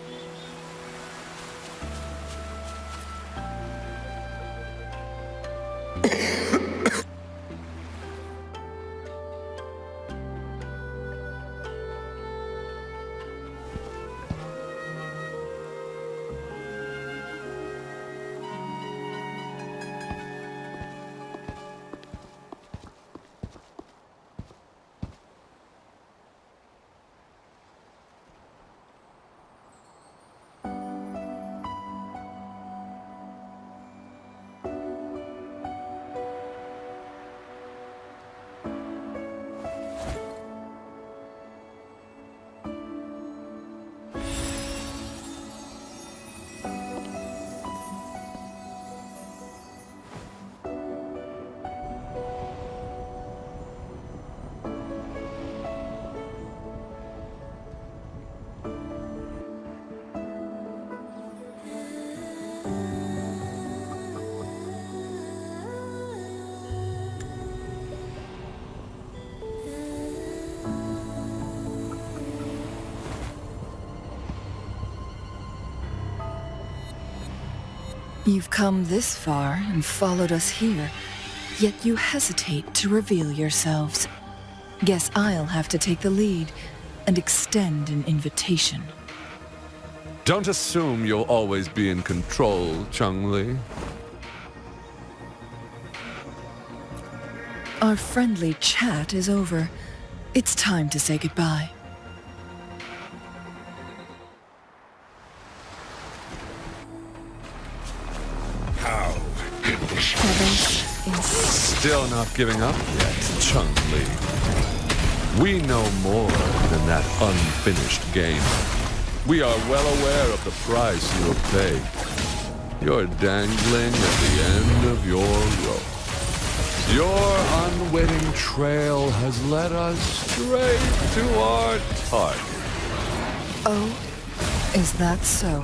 You've come this far and followed us here, yet you hesitate to reveal yourselves. Guess I'll have to take the lead and extend an invitation. Don't assume you'll always be in control, Changli. Our friendly chat is over. It's time to say goodbye. Still not giving up yet, Changli. We know more than that unfinished game. We are well aware of the price you will pay. You're dangling at the end of your rope. Your unwitting trail has led us straight to our target. Oh, is that so?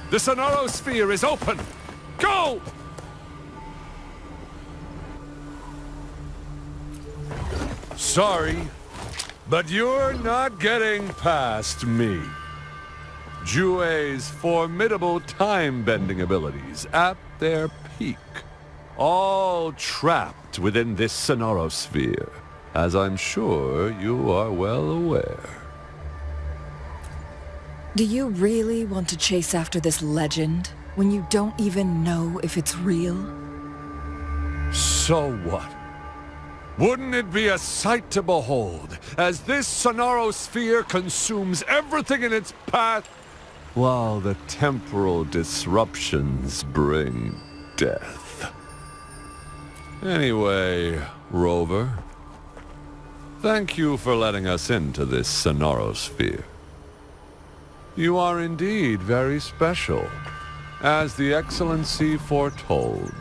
The Sonorosphere is open! Go! Sorry, but you're not getting past me. Jue's formidable time-bending abilities at their peak, all trapped within this sonorosphere, as I'm sure you are well aware. Do you really want to chase after this legend when you don't even know if it's real? So what? Wouldn't it be a sight to behold as this sonorosphere consumes everything in its path, while the temporal disruptions bring death? Anyway, Rover, thank you for letting us into this sonorosphere. You are indeed very special, as the Excellency foretold.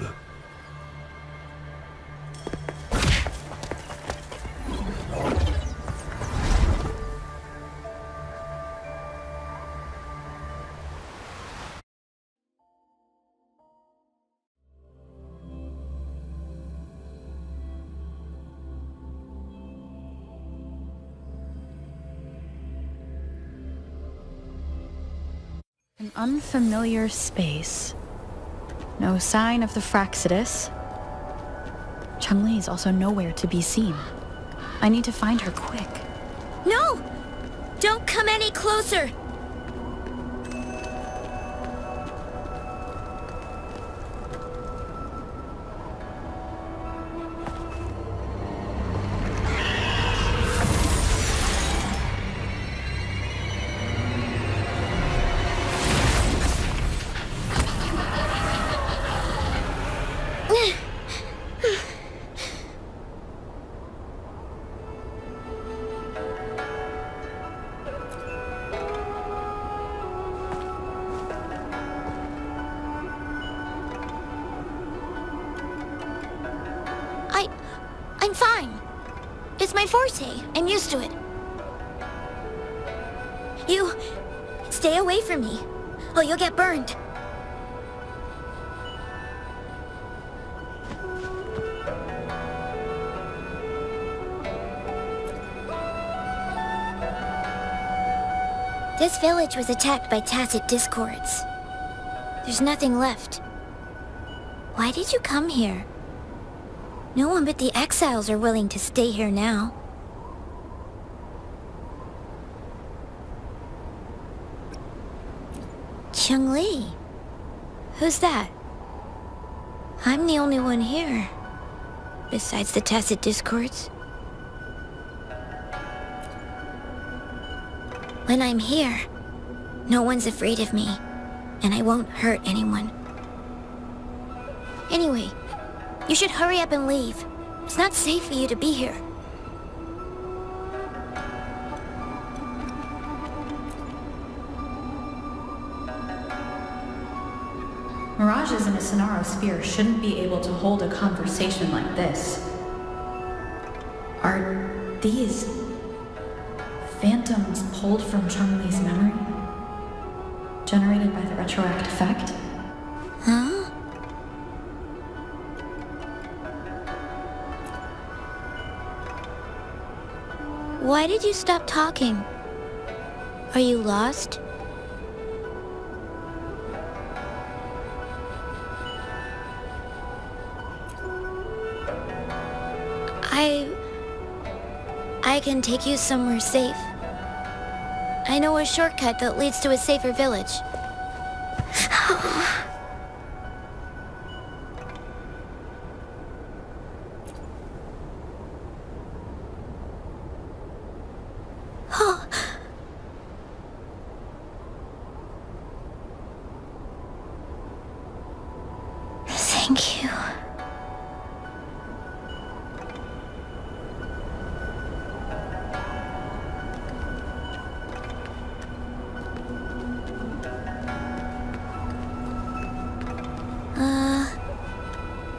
An unfamiliar space. No sign of the Fraxidus. Changli is also nowhere to be seen. I need to find her quick. No! Don't come any closer! I'm fine. It's my forte. I'm used to it. You... stay away from me. Oh, you'll get burned. This village was attacked by tacit discords. There's nothing left. Why did you come here? No one but the exiles are willing to stay here now. Changli? Who's that? I'm the only one here, besides the tacit discords. When I'm here, no one's afraid of me, and I won't hurt anyone. Anyway, you should hurry up and leave. It's not safe for you to be here. Mirages in a Sonaro sphere shouldn't be able to hold a conversation like this. Are these phantoms pulled from Changli's memory? Generated by the retroact effect? Huh? Why did you stop talking? Are you lost? I can take you somewhere safe. I know a shortcut that leads to a safer village. Thank you.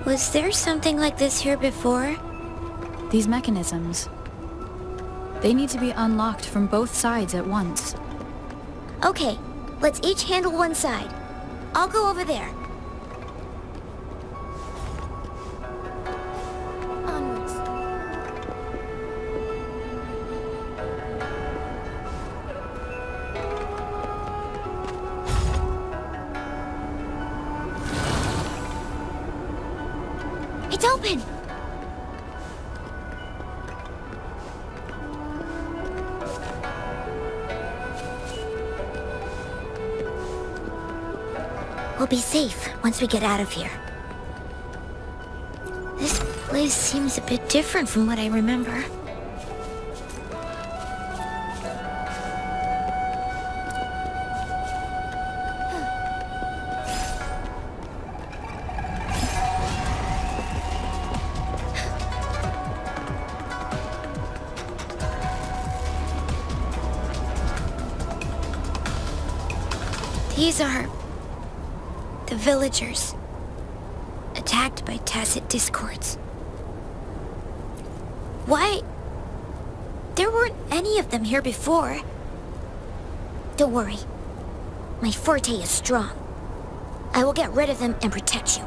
Was there something like this here before? These mechanisms. They need to be unlocked from both sides at once. Okay, let's each handle one side. I'll go over there. Onwards. It's open! We'll be safe once we get out of here. This place seems a bit different from what I remember. These are the villagers, attacked by tacit discords. Why? There weren't any of them here before. Don't worry. My forte is strong. I will get rid of them and protect you.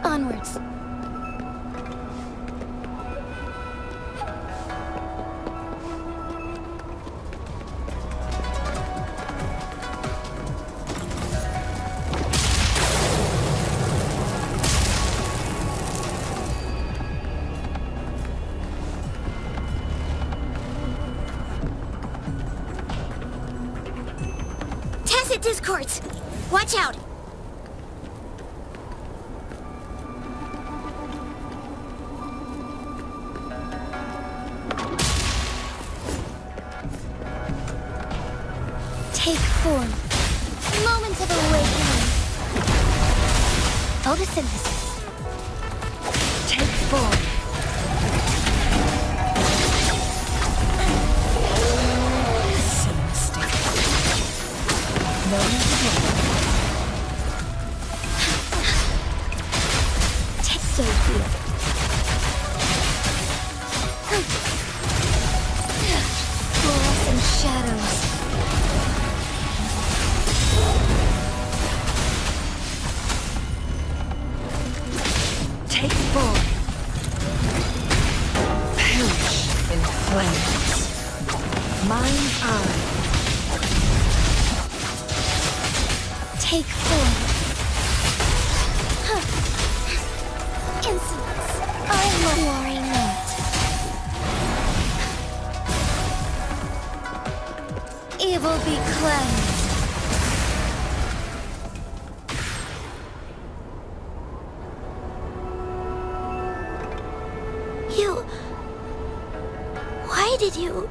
Onwards. Discords! Watch out! Take form. Moment of awakening. Photosynthesis. Take form. Same state. No need to go. Take so here. Fluorescent shadows. Take form. Perish in flames. Mine eye. Take form. Insolence. I'm a worry not. Evil be cleansed. Why did you...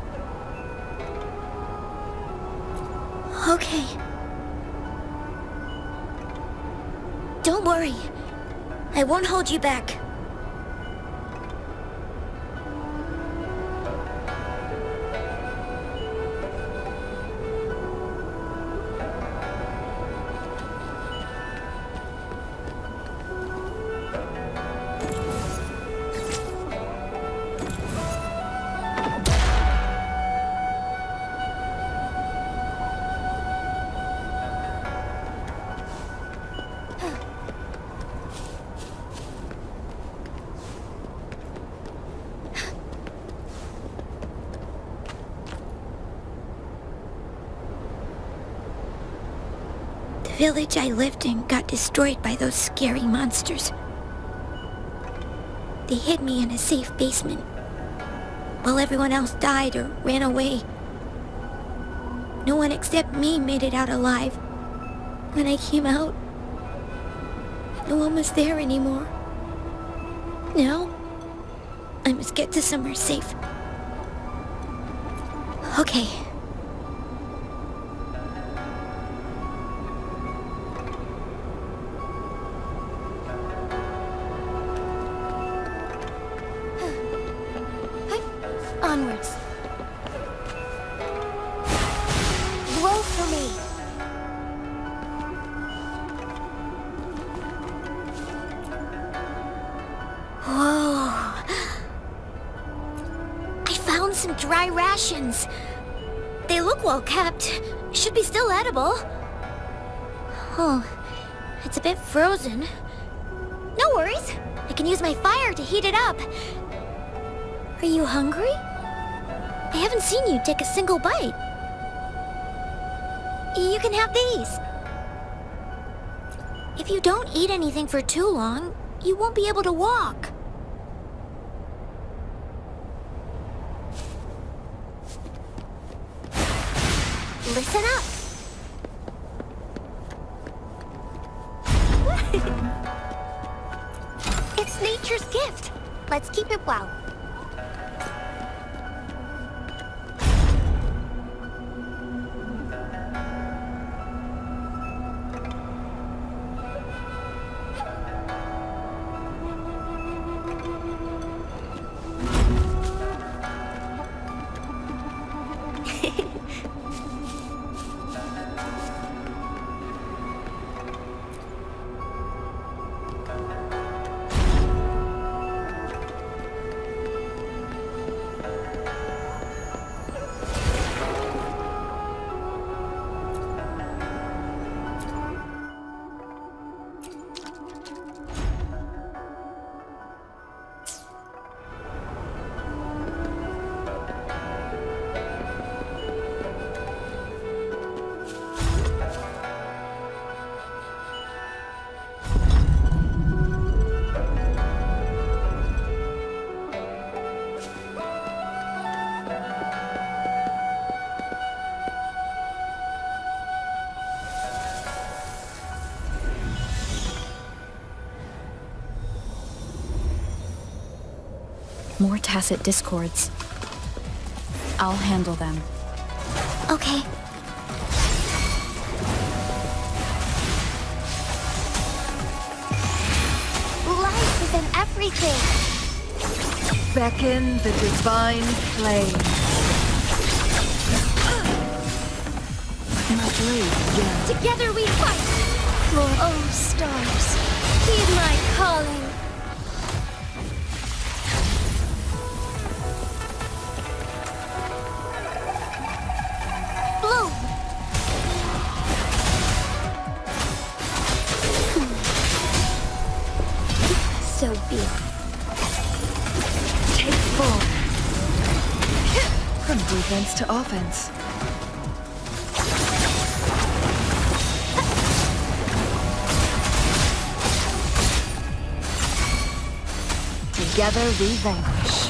Okay. Don't worry. I won't hold you back. The village I lived in got destroyed by those scary monsters. They hid me in a safe basement, while everyone else died or ran away. No one except me made it out alive. When I came out, no one was there anymore. Now, I must get to somewhere safe. Okay. Onwards. Blow for me. Whoa. I found some dry rations. They look well kept. Should be still edible. Oh, it's a bit frozen. No worries. I can use my fire to heat it up. Are you hungry? I haven't seen you take a single bite. You can have these. If you don't eat anything for too long, you won't be able to walk. Listen up. It's nature's gift. Let's keep it well. More tacit discords. I'll handle them. Okay. Life is in everything. Beckon the divine flame. My blade again. Together we fight. Oh, stars, heed my calling. Bloom. So be it. Take full. From defense to offense. Together we vanquish.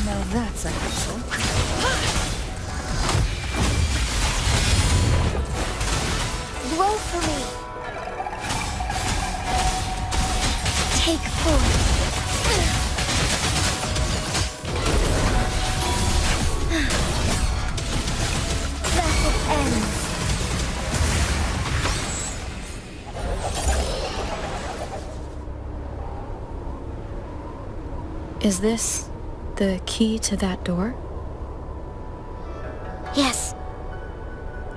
Now that's a hassle. Blow for me. Take full. Battle ends. Is this the key to that door? Yes.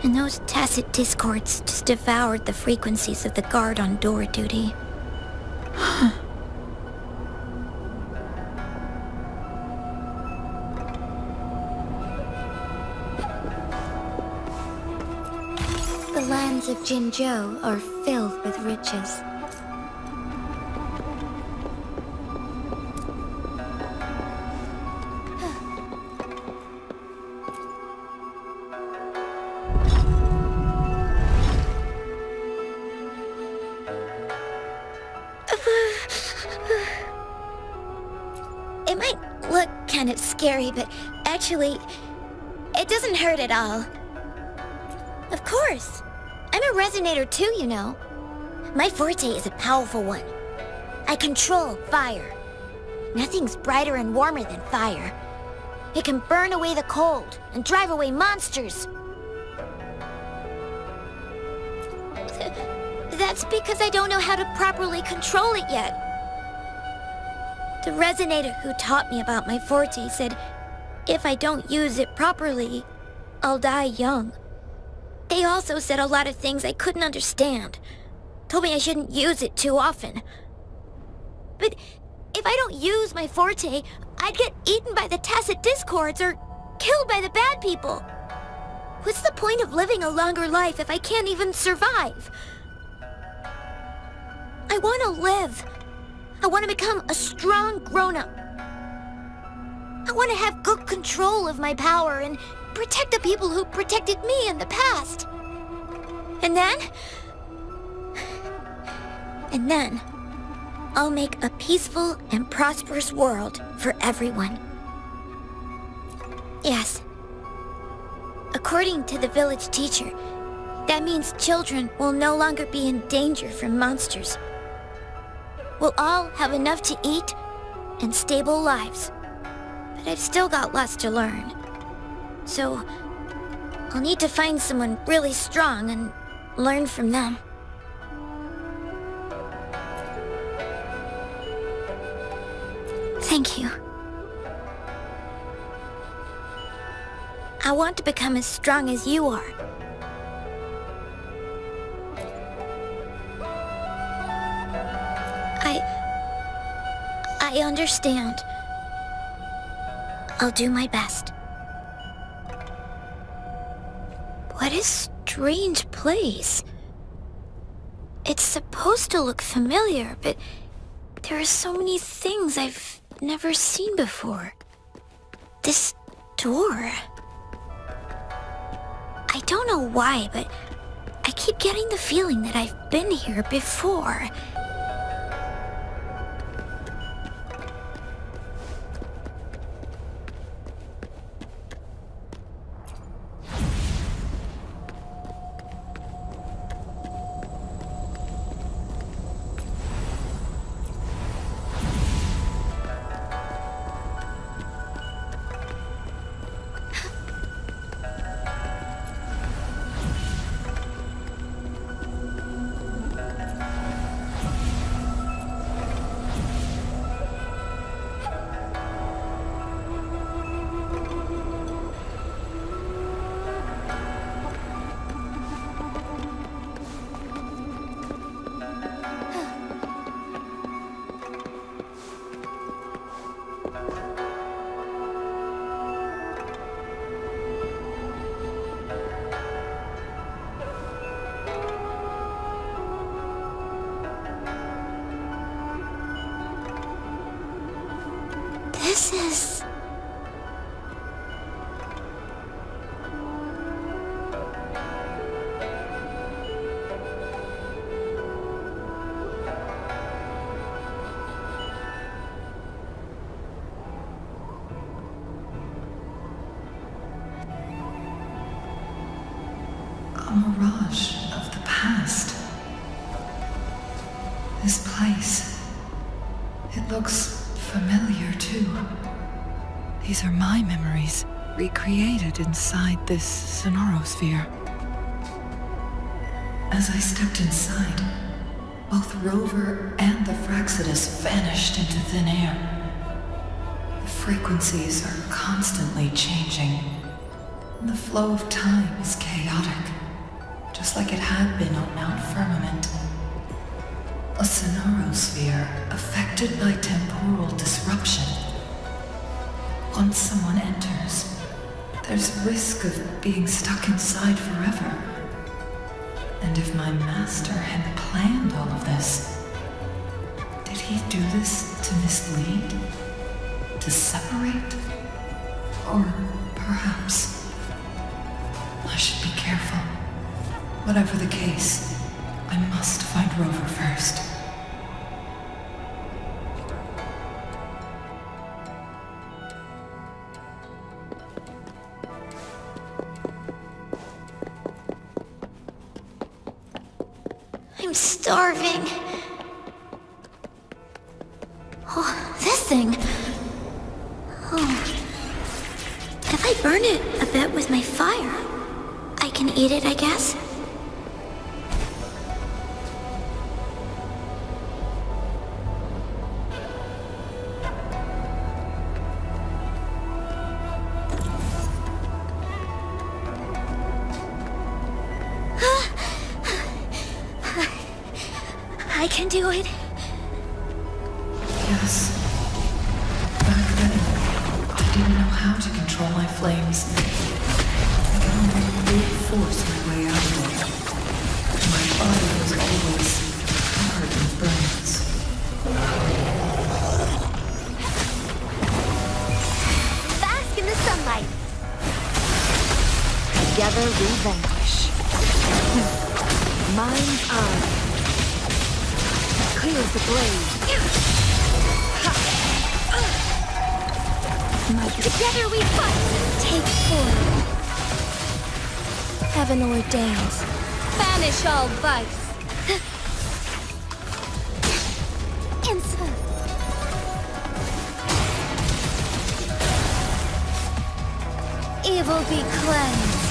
And those tacit discords just devoured the frequencies of the guard on door duty. The lands of Jinzhou are filled with riches. It might look kind of scary, but actually, it doesn't hurt at all. Of course. I'm a resonator too, you know. My forte is a powerful one. I control fire. Nothing's brighter and warmer than fire. It can burn away the cold and drive away monsters. That's because I don't know how to properly control it yet. The resonator who taught me about my forte said if I don't use it properly, I'll die young. They also said a lot of things I couldn't understand. Told me I shouldn't use it too often. But if I don't use my forte, I'd get eaten by the tacit discords or killed by the bad people. What's the point of living a longer life if I can't even survive? I want to live. I want to become a strong grown-up. I want to have good control of my power and protect the people who protected me in the past. And then, I'll make a peaceful and prosperous world for everyone. Yes. According to the village teacher, that means children will no longer be in danger from monsters. We'll all have enough to eat and stable lives. But I've still got lots to learn. So, I'll need to find someone really strong and learn from them. Thank you. I want to become as strong as you are. I understand. I'll do my best. What a strange place. It's supposed to look familiar, but there are so many things I've never seen before. This door. I don't know why, but I keep getting the feeling that I've been here before. This is... a mirage of the past. This place, it looks familiar too. These are my memories, recreated inside this sonorosphere. As I stepped inside, both Rover and the Fraxidus vanished into thin air. The frequencies are constantly changing. The flow of time is chaotic, just like it had been on Mount Firmament. A sonorosphere affected by temporal disruption. Once someone enters, there's risk of being stuck inside forever. And if my master had planned all of this, did he do this to mislead? To separate? Or perhaps I should be careful. Whatever the case, I must find Rover first. I'm starving. Oh, this thing. Oh. If I burn it a bit with my fire, I can eat it, I guess. I can do it. Yes. Back then, I didn't know how to control my flames. I could only brute force my way out of it. My body was always hard and burning. Together we vanquish. Mind's eye. Clears the blaze. Together we fight! Take form. Heaven ordains. Banish all vice. Insult. Evil be cleansed.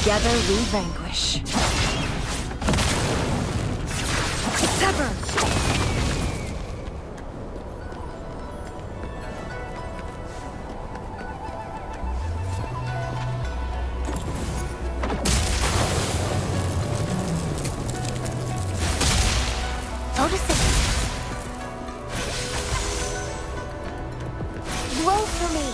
Together we vanquish. Sever! Noticing. Blow for me.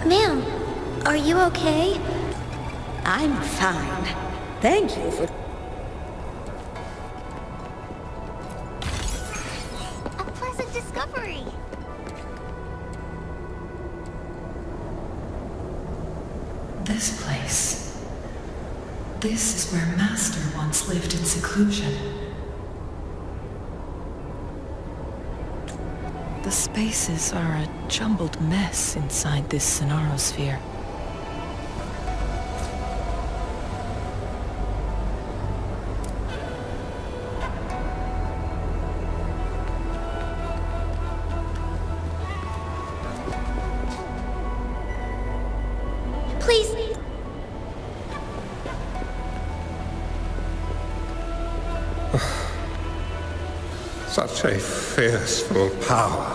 Ma'am, are you okay? I'm fine. Thank you for... A pleasant discovery. This place. This is where Master once lived in seclusion. The spaces are a jumbled mess inside this Sonarosphere. Please. Such a fearful power.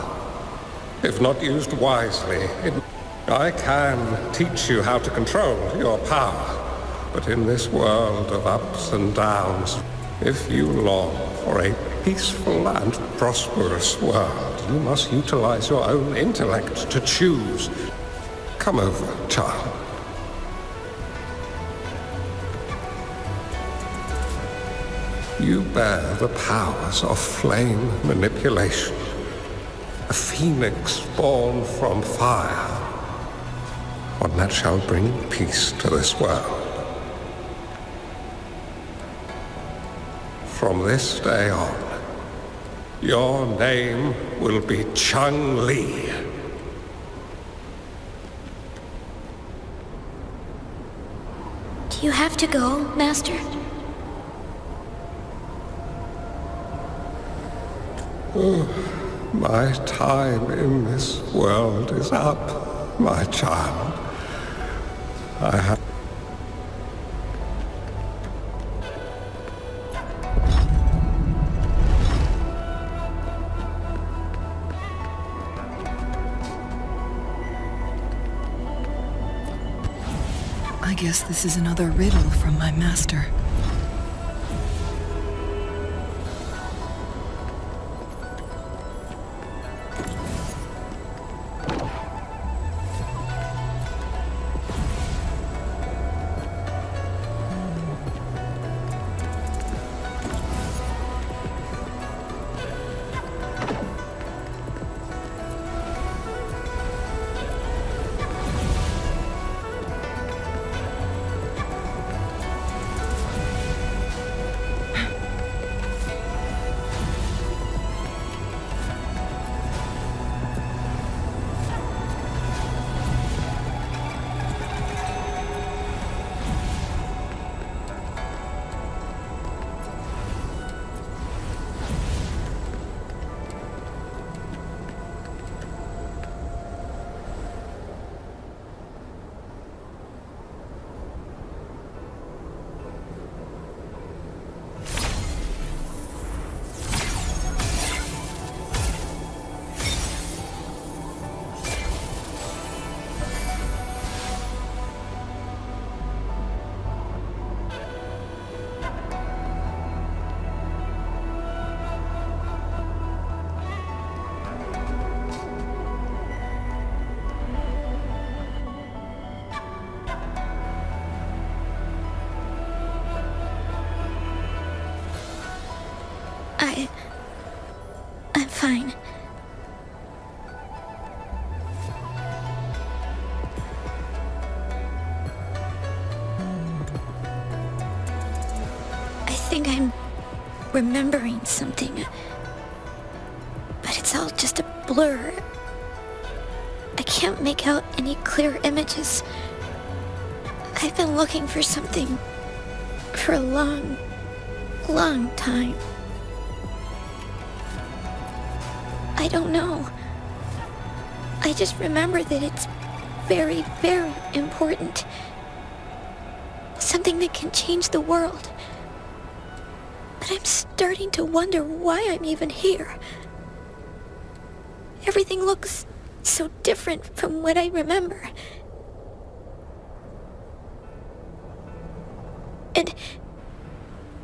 If not used wisely, I can teach you how to control your power. But in this world of ups and downs, if you long for a peaceful and prosperous world, you must utilize your own intellect to choose. Come over, child. You bear the powers of flame manipulation. A phoenix born from fire. One that shall bring peace to this world. From this day on, your name will be Changli. Do you have to go, Master? My time in this world is up, my child. I have... I guess this is another riddle from my master. I'm fine. I think I'm remembering something. But it's all just a blur. I can't make out any clear images. I've been looking for something for a long, long time. I don't know. I just remember that it's very, very important. Something that can change the world. But I'm starting to wonder why I'm even here. Everything looks so different from what I remember. And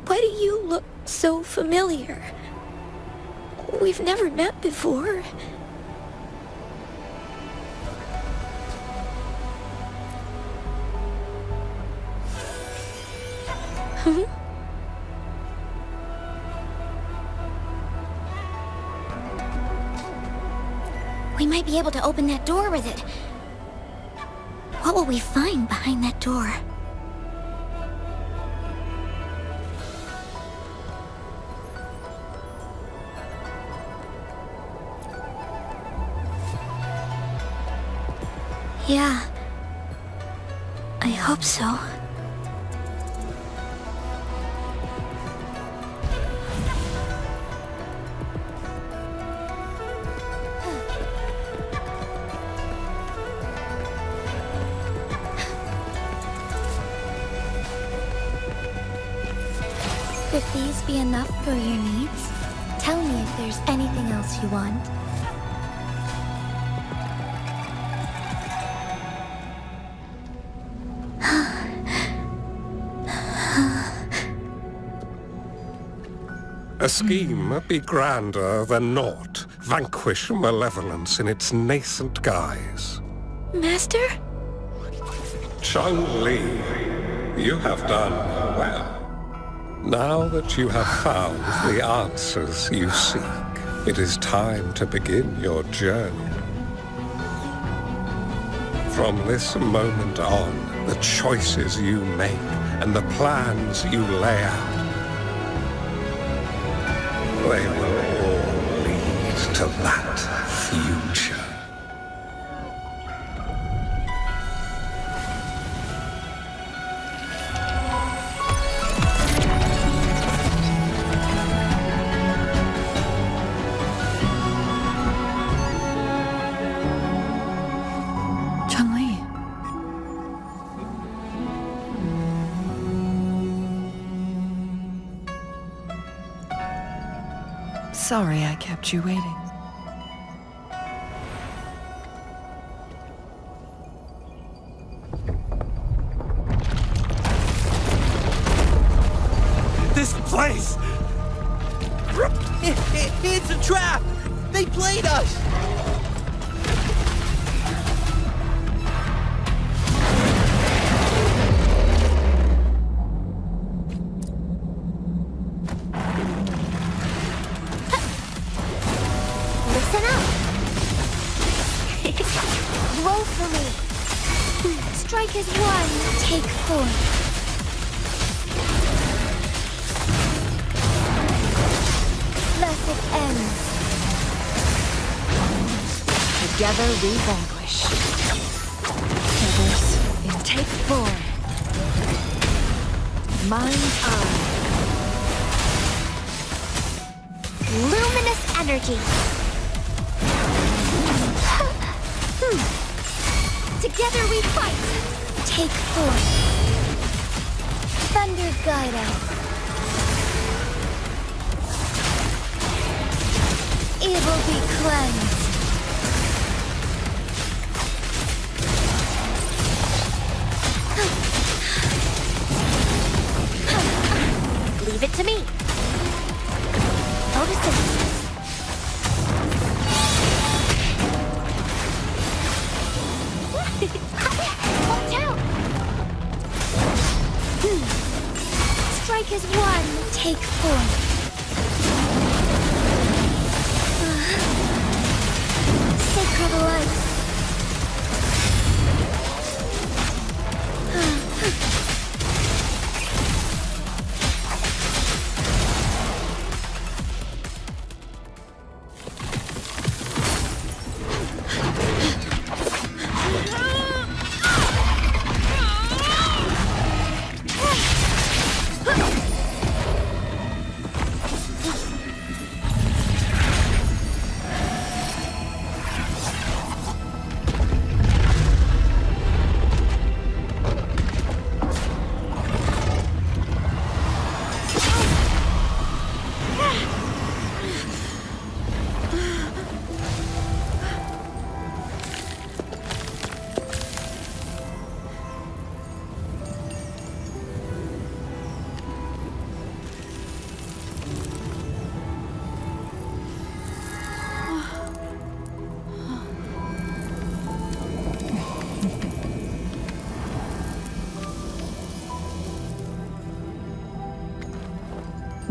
why do you look so familiar? We've never met before. Huh? We might be able to open that door with it. What will we find behind that door? Yeah. I hope so. Could these be enough for your needs? Tell me if there's anything else you want. A scheme be grander than naught. Vanquish malevolence in its nascent guise. Master? Changli, you have done well. Now that you have found the answers you seek, it is time to begin your journey. From this moment on, the choices you make and the plans you lay out, they will all lead to that future. Changli. Sorry I kept you waiting. This place! It's a trap! They played us! Listen up! Roll for me! Strike as one, take four. Thus it ends. Together we vanquish. Others in Take four. Mind's eye. Luminous energy. Together we fight. Take four. Thunder guide us. Evil be cleansed. Leave it to me. Photosynthesis. Watch out! Strike as one, take four. for the light.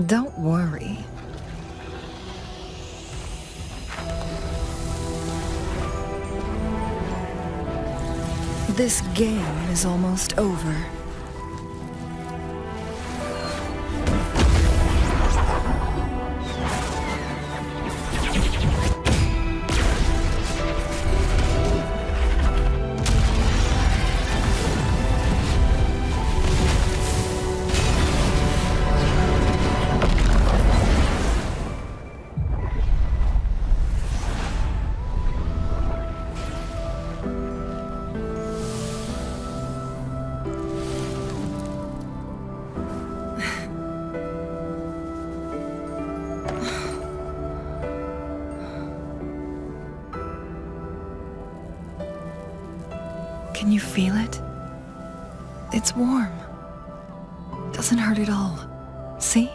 Don't worry. This game is almost over. Can you feel it? It's warm. Doesn't hurt at all. See?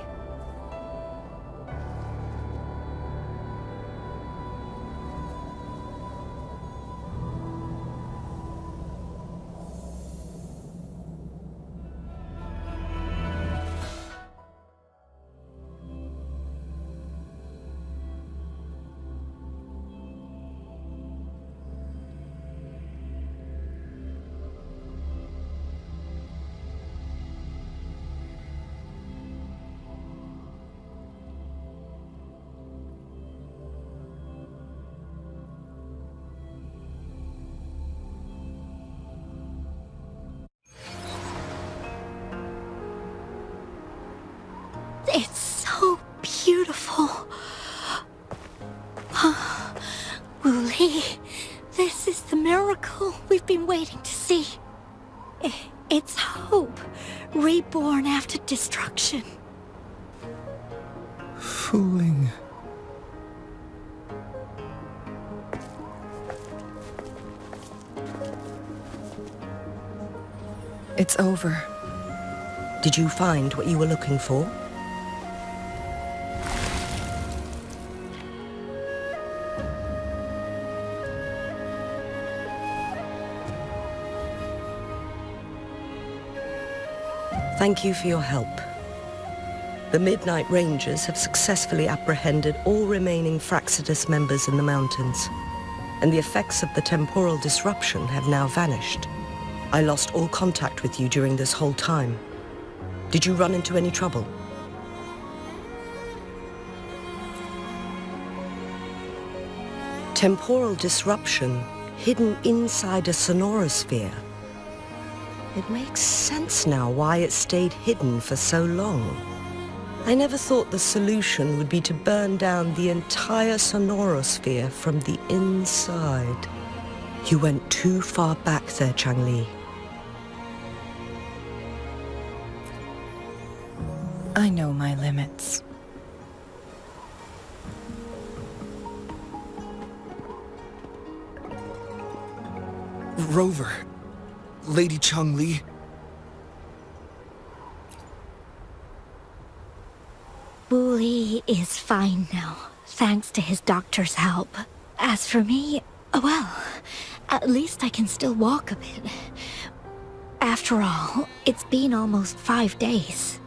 It's so beautiful. Wuling, this is the miracle we've been waiting to see. It's hope, reborn after destruction. Fuling. It's over. Did you find what you were looking for? Thank you for your help. The Midnight Rangers have successfully apprehended all remaining Fraxidus members in the mountains, and the effects of the temporal disruption have now vanished. I lost all contact with you during this whole time. Did you run into any trouble? Temporal disruption hidden inside a sonorosphere. It makes sense now why it stayed hidden for so long. I never thought the solution would be to burn down the entire sonorosphere from the inside. You went too far back there, Changli. I know my limits. Rover. Lady Changli. Wuling is fine now, thanks to his doctor's help. As for me, well, at least I can still walk a bit. After all, it's been almost 5 days.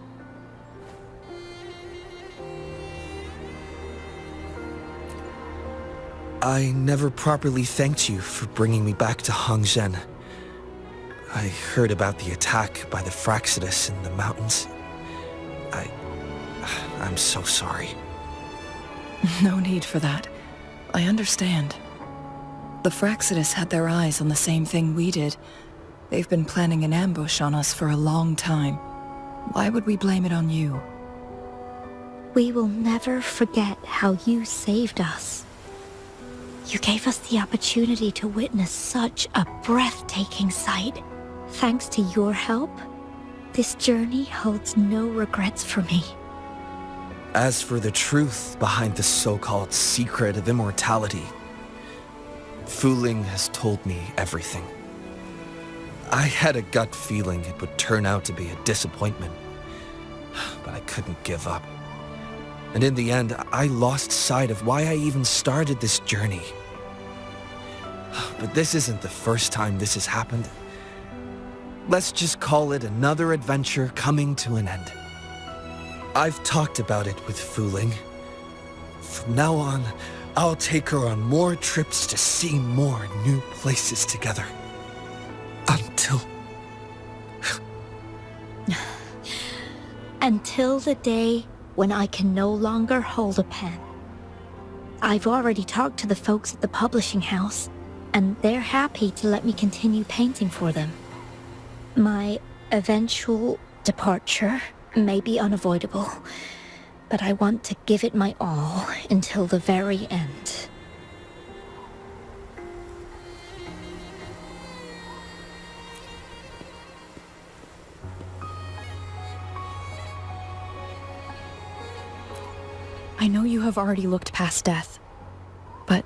I never properly thanked you for bringing me back to Hongzhen. I heard about the attack by the Fraxidus in the mountains. I'm so sorry. No need for that. I understand. The Fraxidus had their eyes on the same thing we did. They've been planning an ambush on us for a long time. Why would we blame it on you? We will never forget how you saved us. You gave us the opportunity to witness such a breathtaking sight. Thanks to your help, this journey holds no regrets for me. As for the truth behind the so-called secret of immortality, Fuling has told me everything. I had a gut feeling it would turn out to be a disappointment, but I couldn't give up. And in the end, I lost sight of why I even started this journey. But this isn't the first time this has happened. Let's just call it another adventure coming to an end. I've talked about it with Fuling. From now on, I'll take her on more trips to see more new places together. Until... Until the day when I can no longer hold a pen. I've already talked to the folks at the publishing house, and they're happy to let me continue painting for them. My eventual departure may be unavoidable, but I want to give it my all until the very end. I know you have already looked past death, but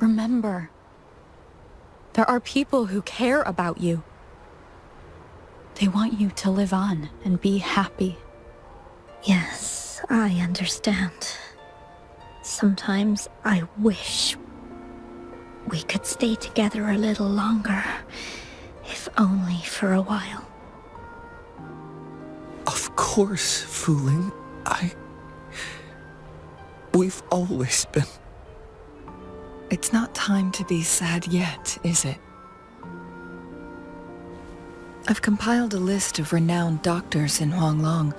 remember, there are people who care about you. They want you to live on and be happy. Yes, I understand. Sometimes I wish we could stay together a little longer, if only for a while. Of course, Fuling. We've always been... It's not time to be sad yet, is it? I've compiled a list of renowned doctors in Huanglong.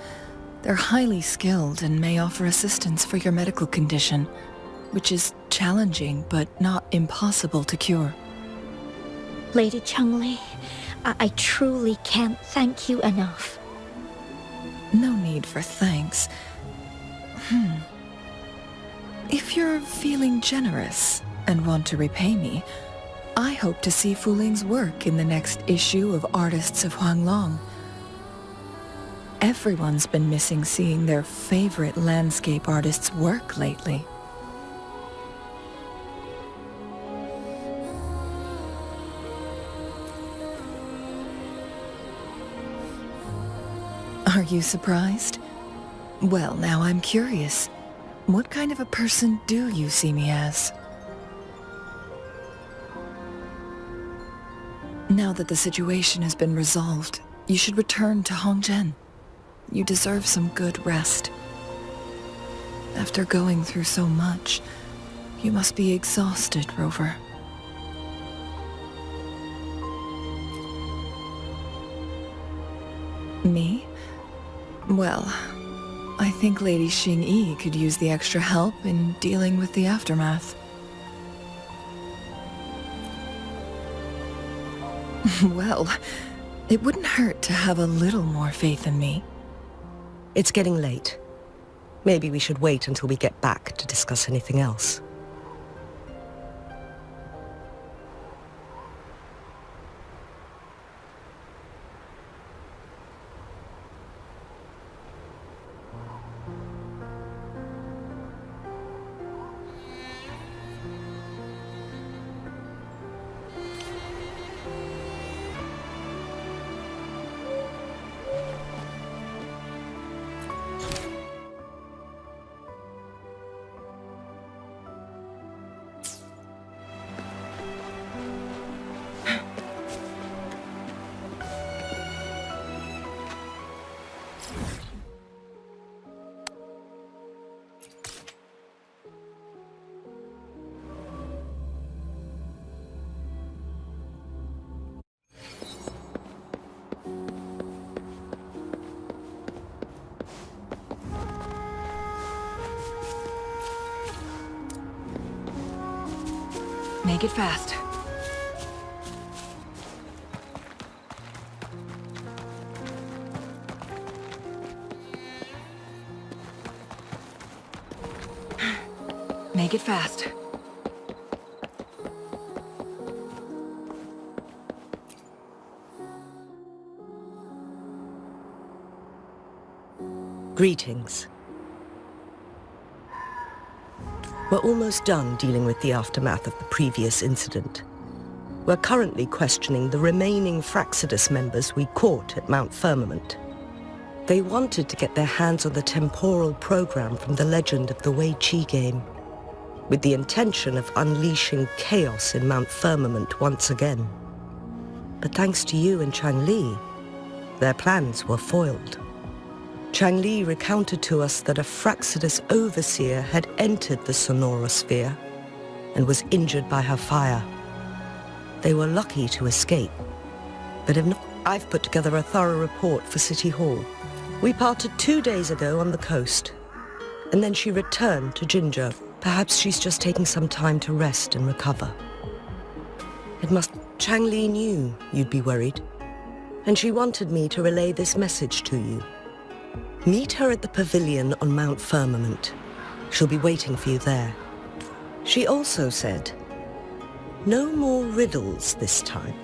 They're highly skilled and may offer assistance for your medical condition, which is challenging but not impossible to cure. Lady Changli, I truly can't thank you enough. No need for thanks. If you're feeling generous and want to repay me, I hope to see Fuling's work in the next issue of Artists of Huanglong. Everyone's been missing seeing their favorite landscape artists work lately. Are you surprised? Well, now I'm curious. What kind of a person do you see me as? Now that the situation has been resolved, you should return to Hongzhen. You deserve some good rest. After going through so much, you must be exhausted, Rover. Me? Well, I think Lady Xinyi could use the extra help in dealing with the aftermath. Well, it wouldn't hurt to have a little more faith in me. It's getting late. Maybe we should wait until we get back to discuss anything else. Make it fast. Make it fast. Greetings. We're almost done dealing with the aftermath of the previous incident. We're currently questioning the remaining Fraxidus members we caught at Mount Firmament. They wanted to get their hands on the temporal program from the legend of the Wei Qi game, with the intention of unleashing chaos in Mount Firmament once again. But thanks to you and Changli, their plans were foiled. Changli recounted to us that a Fraxidus overseer had entered the sonorosphere and was injured by her fire. They were lucky to escape, but if not, I've put together a thorough report for City Hall. We parted 2 days ago on the coast, and then she returned to Jinzhou. Perhaps she's just taking some time to rest and recover. Changli knew you'd be worried, and she wanted me to relay this message to you. Meet her at the Pavilion on Mount Firmament. She'll be waiting for you there. She also said, no more riddles this time.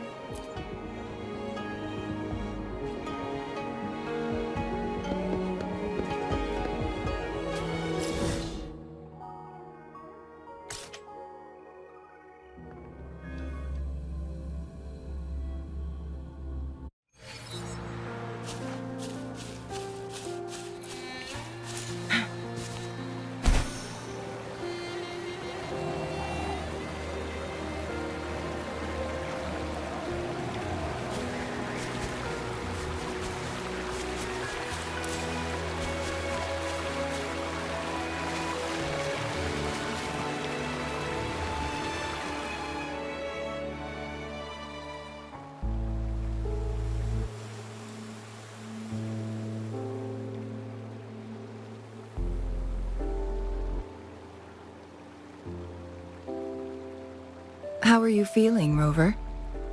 How are you feeling, Rover?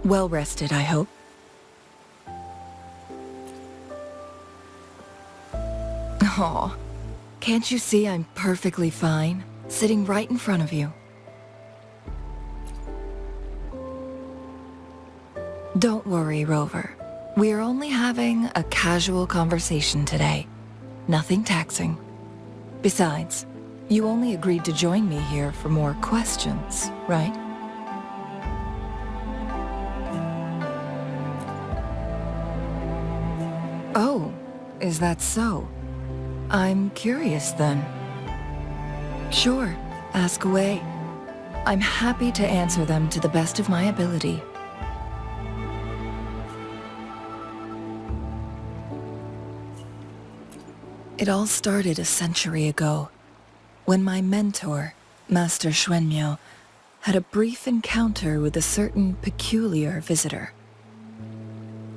Well rested, I hope. Aw, can't you see I'm perfectly fine, sitting right in front of you? Don't worry, Rover. We are only having a casual conversation today. Nothing taxing. Besides, you only agreed to join me here for more questions, right? Oh, is that so? I'm curious then. Sure, ask away. I'm happy to answer them to the best of my ability. It all started a century ago, when my mentor, Master Xuanmiao, had a brief encounter with a certain peculiar visitor.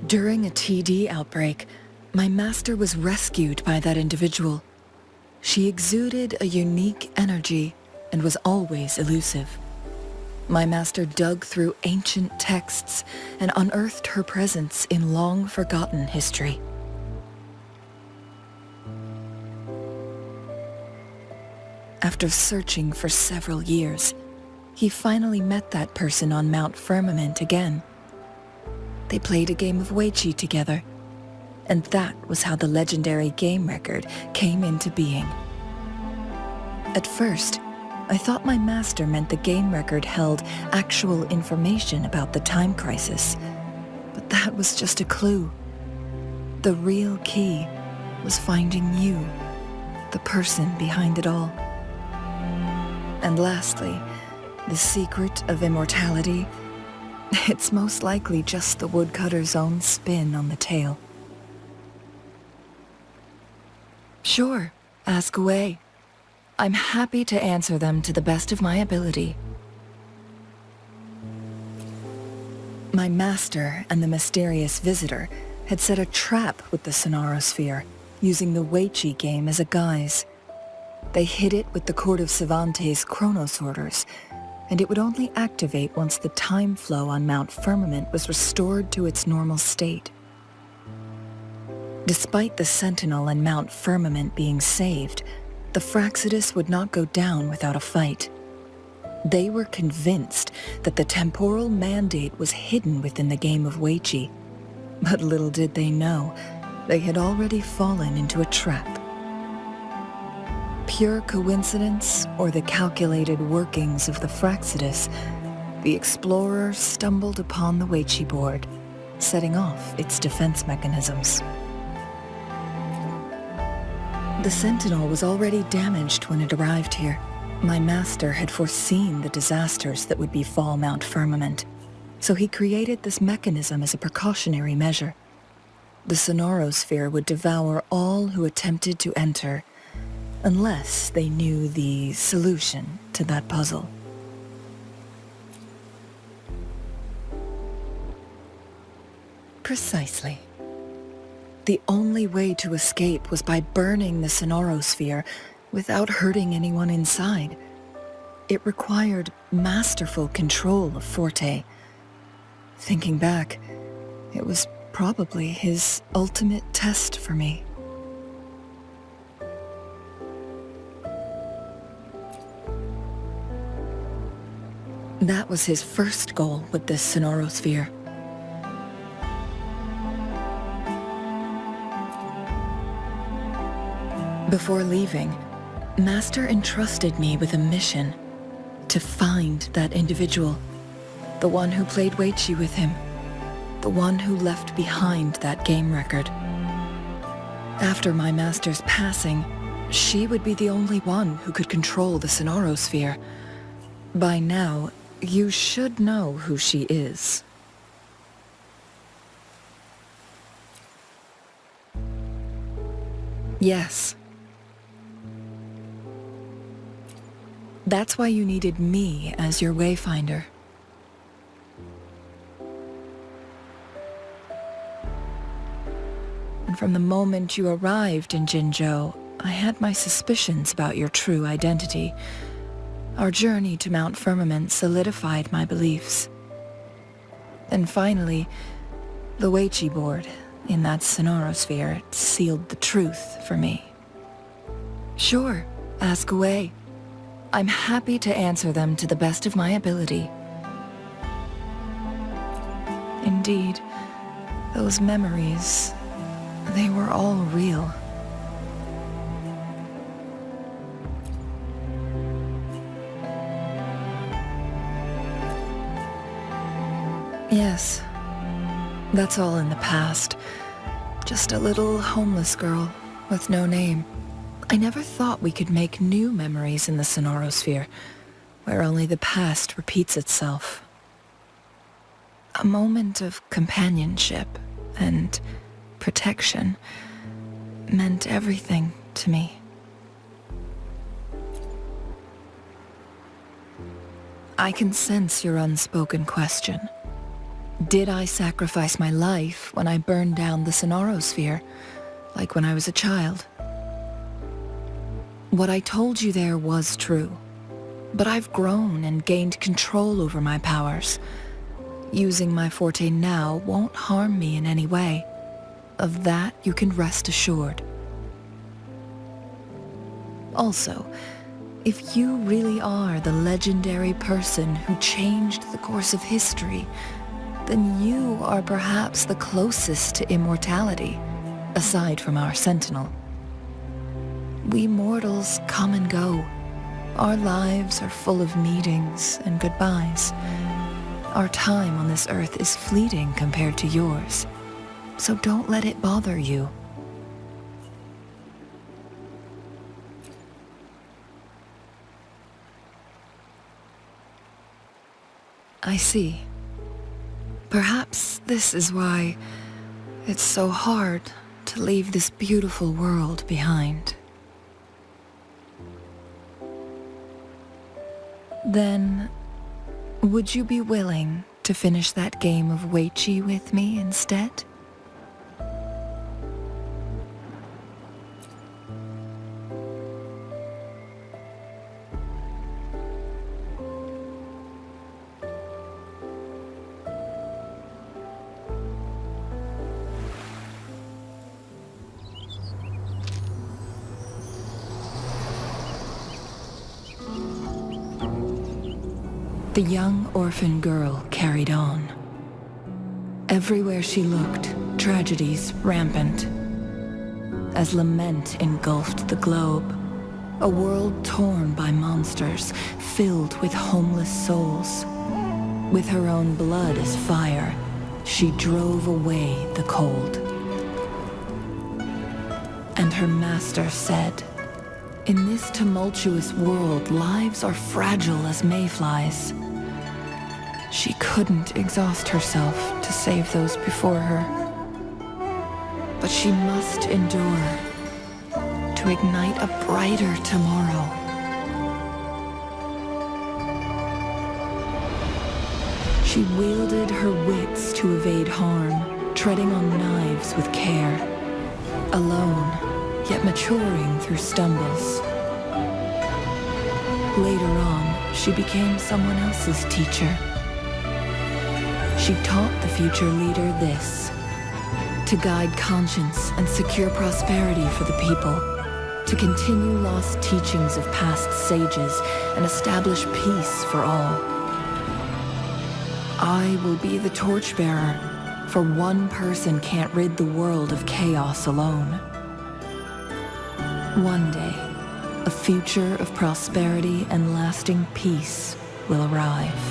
During a TD outbreak, my master was rescued by that individual. She exuded a unique energy and was always elusive. My master dug through ancient texts and unearthed her presence in long-forgotten history. After searching for several years, he finally met that person on Mount Firmament again. They played a game of Weiqi together, and that was how the legendary game record came into being. At first, I thought my master meant the game record held actual information about the time crisis, but that was just a clue. The real key was finding you, the person behind it all. And lastly, the secret of immortality, it's most likely just the woodcutter's own spin on the tale. Sure, ask away. I'm happy to answer them to the best of my ability. My master and the mysterious visitor had set a trap with the Sonorosphere, using the Weiqi game as a guise. They hid it with the Court of Savante's Chronos orders, and it would only activate once the time flow on Mount Firmament was restored to its normal state. Despite the Sentinel and Mount Firmament being saved, the Fractsidus would not go down without a fight. They were convinced that the temporal mandate was hidden within the game of Weiqi, but little did they know, they had already fallen into a trap. Pure coincidence or the calculated workings of the Fractsidus, the explorer stumbled upon the Weiqi board, setting off its defense mechanisms. The Sentinel was already damaged when it arrived here. My master had foreseen the disasters that would befall Mount Firmament, so he created this mechanism as a precautionary measure. The Sonorosphere would devour all who attempted to enter, unless they knew the solution to that puzzle. Precisely. The only way to escape was by burning the Sonorosphere without hurting anyone inside. It required masterful control of Forte. Thinking back, it was probably his ultimate test for me. That was his first goal with this Sonorosphere. Before leaving, Master entrusted me with a mission to find that individual, the one who played Weiqi with him, the one who left behind that game record. After my master's passing, she would be the only one who could control the Sonorosphere. By now, you should know who she is. Yes. That's why you needed me as your wayfinder. And from the moment you arrived in Jinzhou, I had my suspicions about your true identity. Our journey to Mount Firmament solidified my beliefs. And finally, the Weiqi board in that Sonorosphere sealed the truth for me. Sure, ask away. I'm happy to answer them to the best of my ability. Indeed, those memories, they were all real. Yes, that's all in the past. Just a little homeless girl with no name. I never thought we could make new memories in the Sonorosphere, where only the past repeats itself. A moment of companionship and protection meant everything to me. I can sense your unspoken question. Did I sacrifice my life when I burned down the Sonorosphere, like when I was a child? What I told you there was true, but I've grown and gained control over my powers. Using my forte now won't harm me in any way. Of that you can rest assured. Also, if you really are the legendary person who changed the course of history, then you are perhaps the closest to immortality, aside from our Sentinel. We mortals come and go. Our lives are full of meetings and goodbyes. Our time on this earth is fleeting compared to yours, so don't let it bother you. I see. Perhaps this is why it's so hard to leave this beautiful world behind. Then, would you be willing to finish that game of Weiqi with me instead? The young orphan girl carried on. Everywhere she looked, tragedies rampant. As lament engulfed the globe, a world torn by monsters, filled with homeless souls. With her own blood as fire, she drove away the cold. And her master said, "In this tumultuous world, lives are fragile as mayflies." She couldn't exhaust herself to save those before her. But she must endure to ignite a brighter tomorrow. She wielded her wits to evade harm, treading on knives with care. Alone, yet maturing through stumbles. Later on, she became someone else's teacher. She taught the future leader this: to guide conscience and secure prosperity for the people, to continue lost teachings of past sages and establish peace for all. I will be the torchbearer, for one person can't rid the world of chaos alone. One day, a future of prosperity and lasting peace will arrive.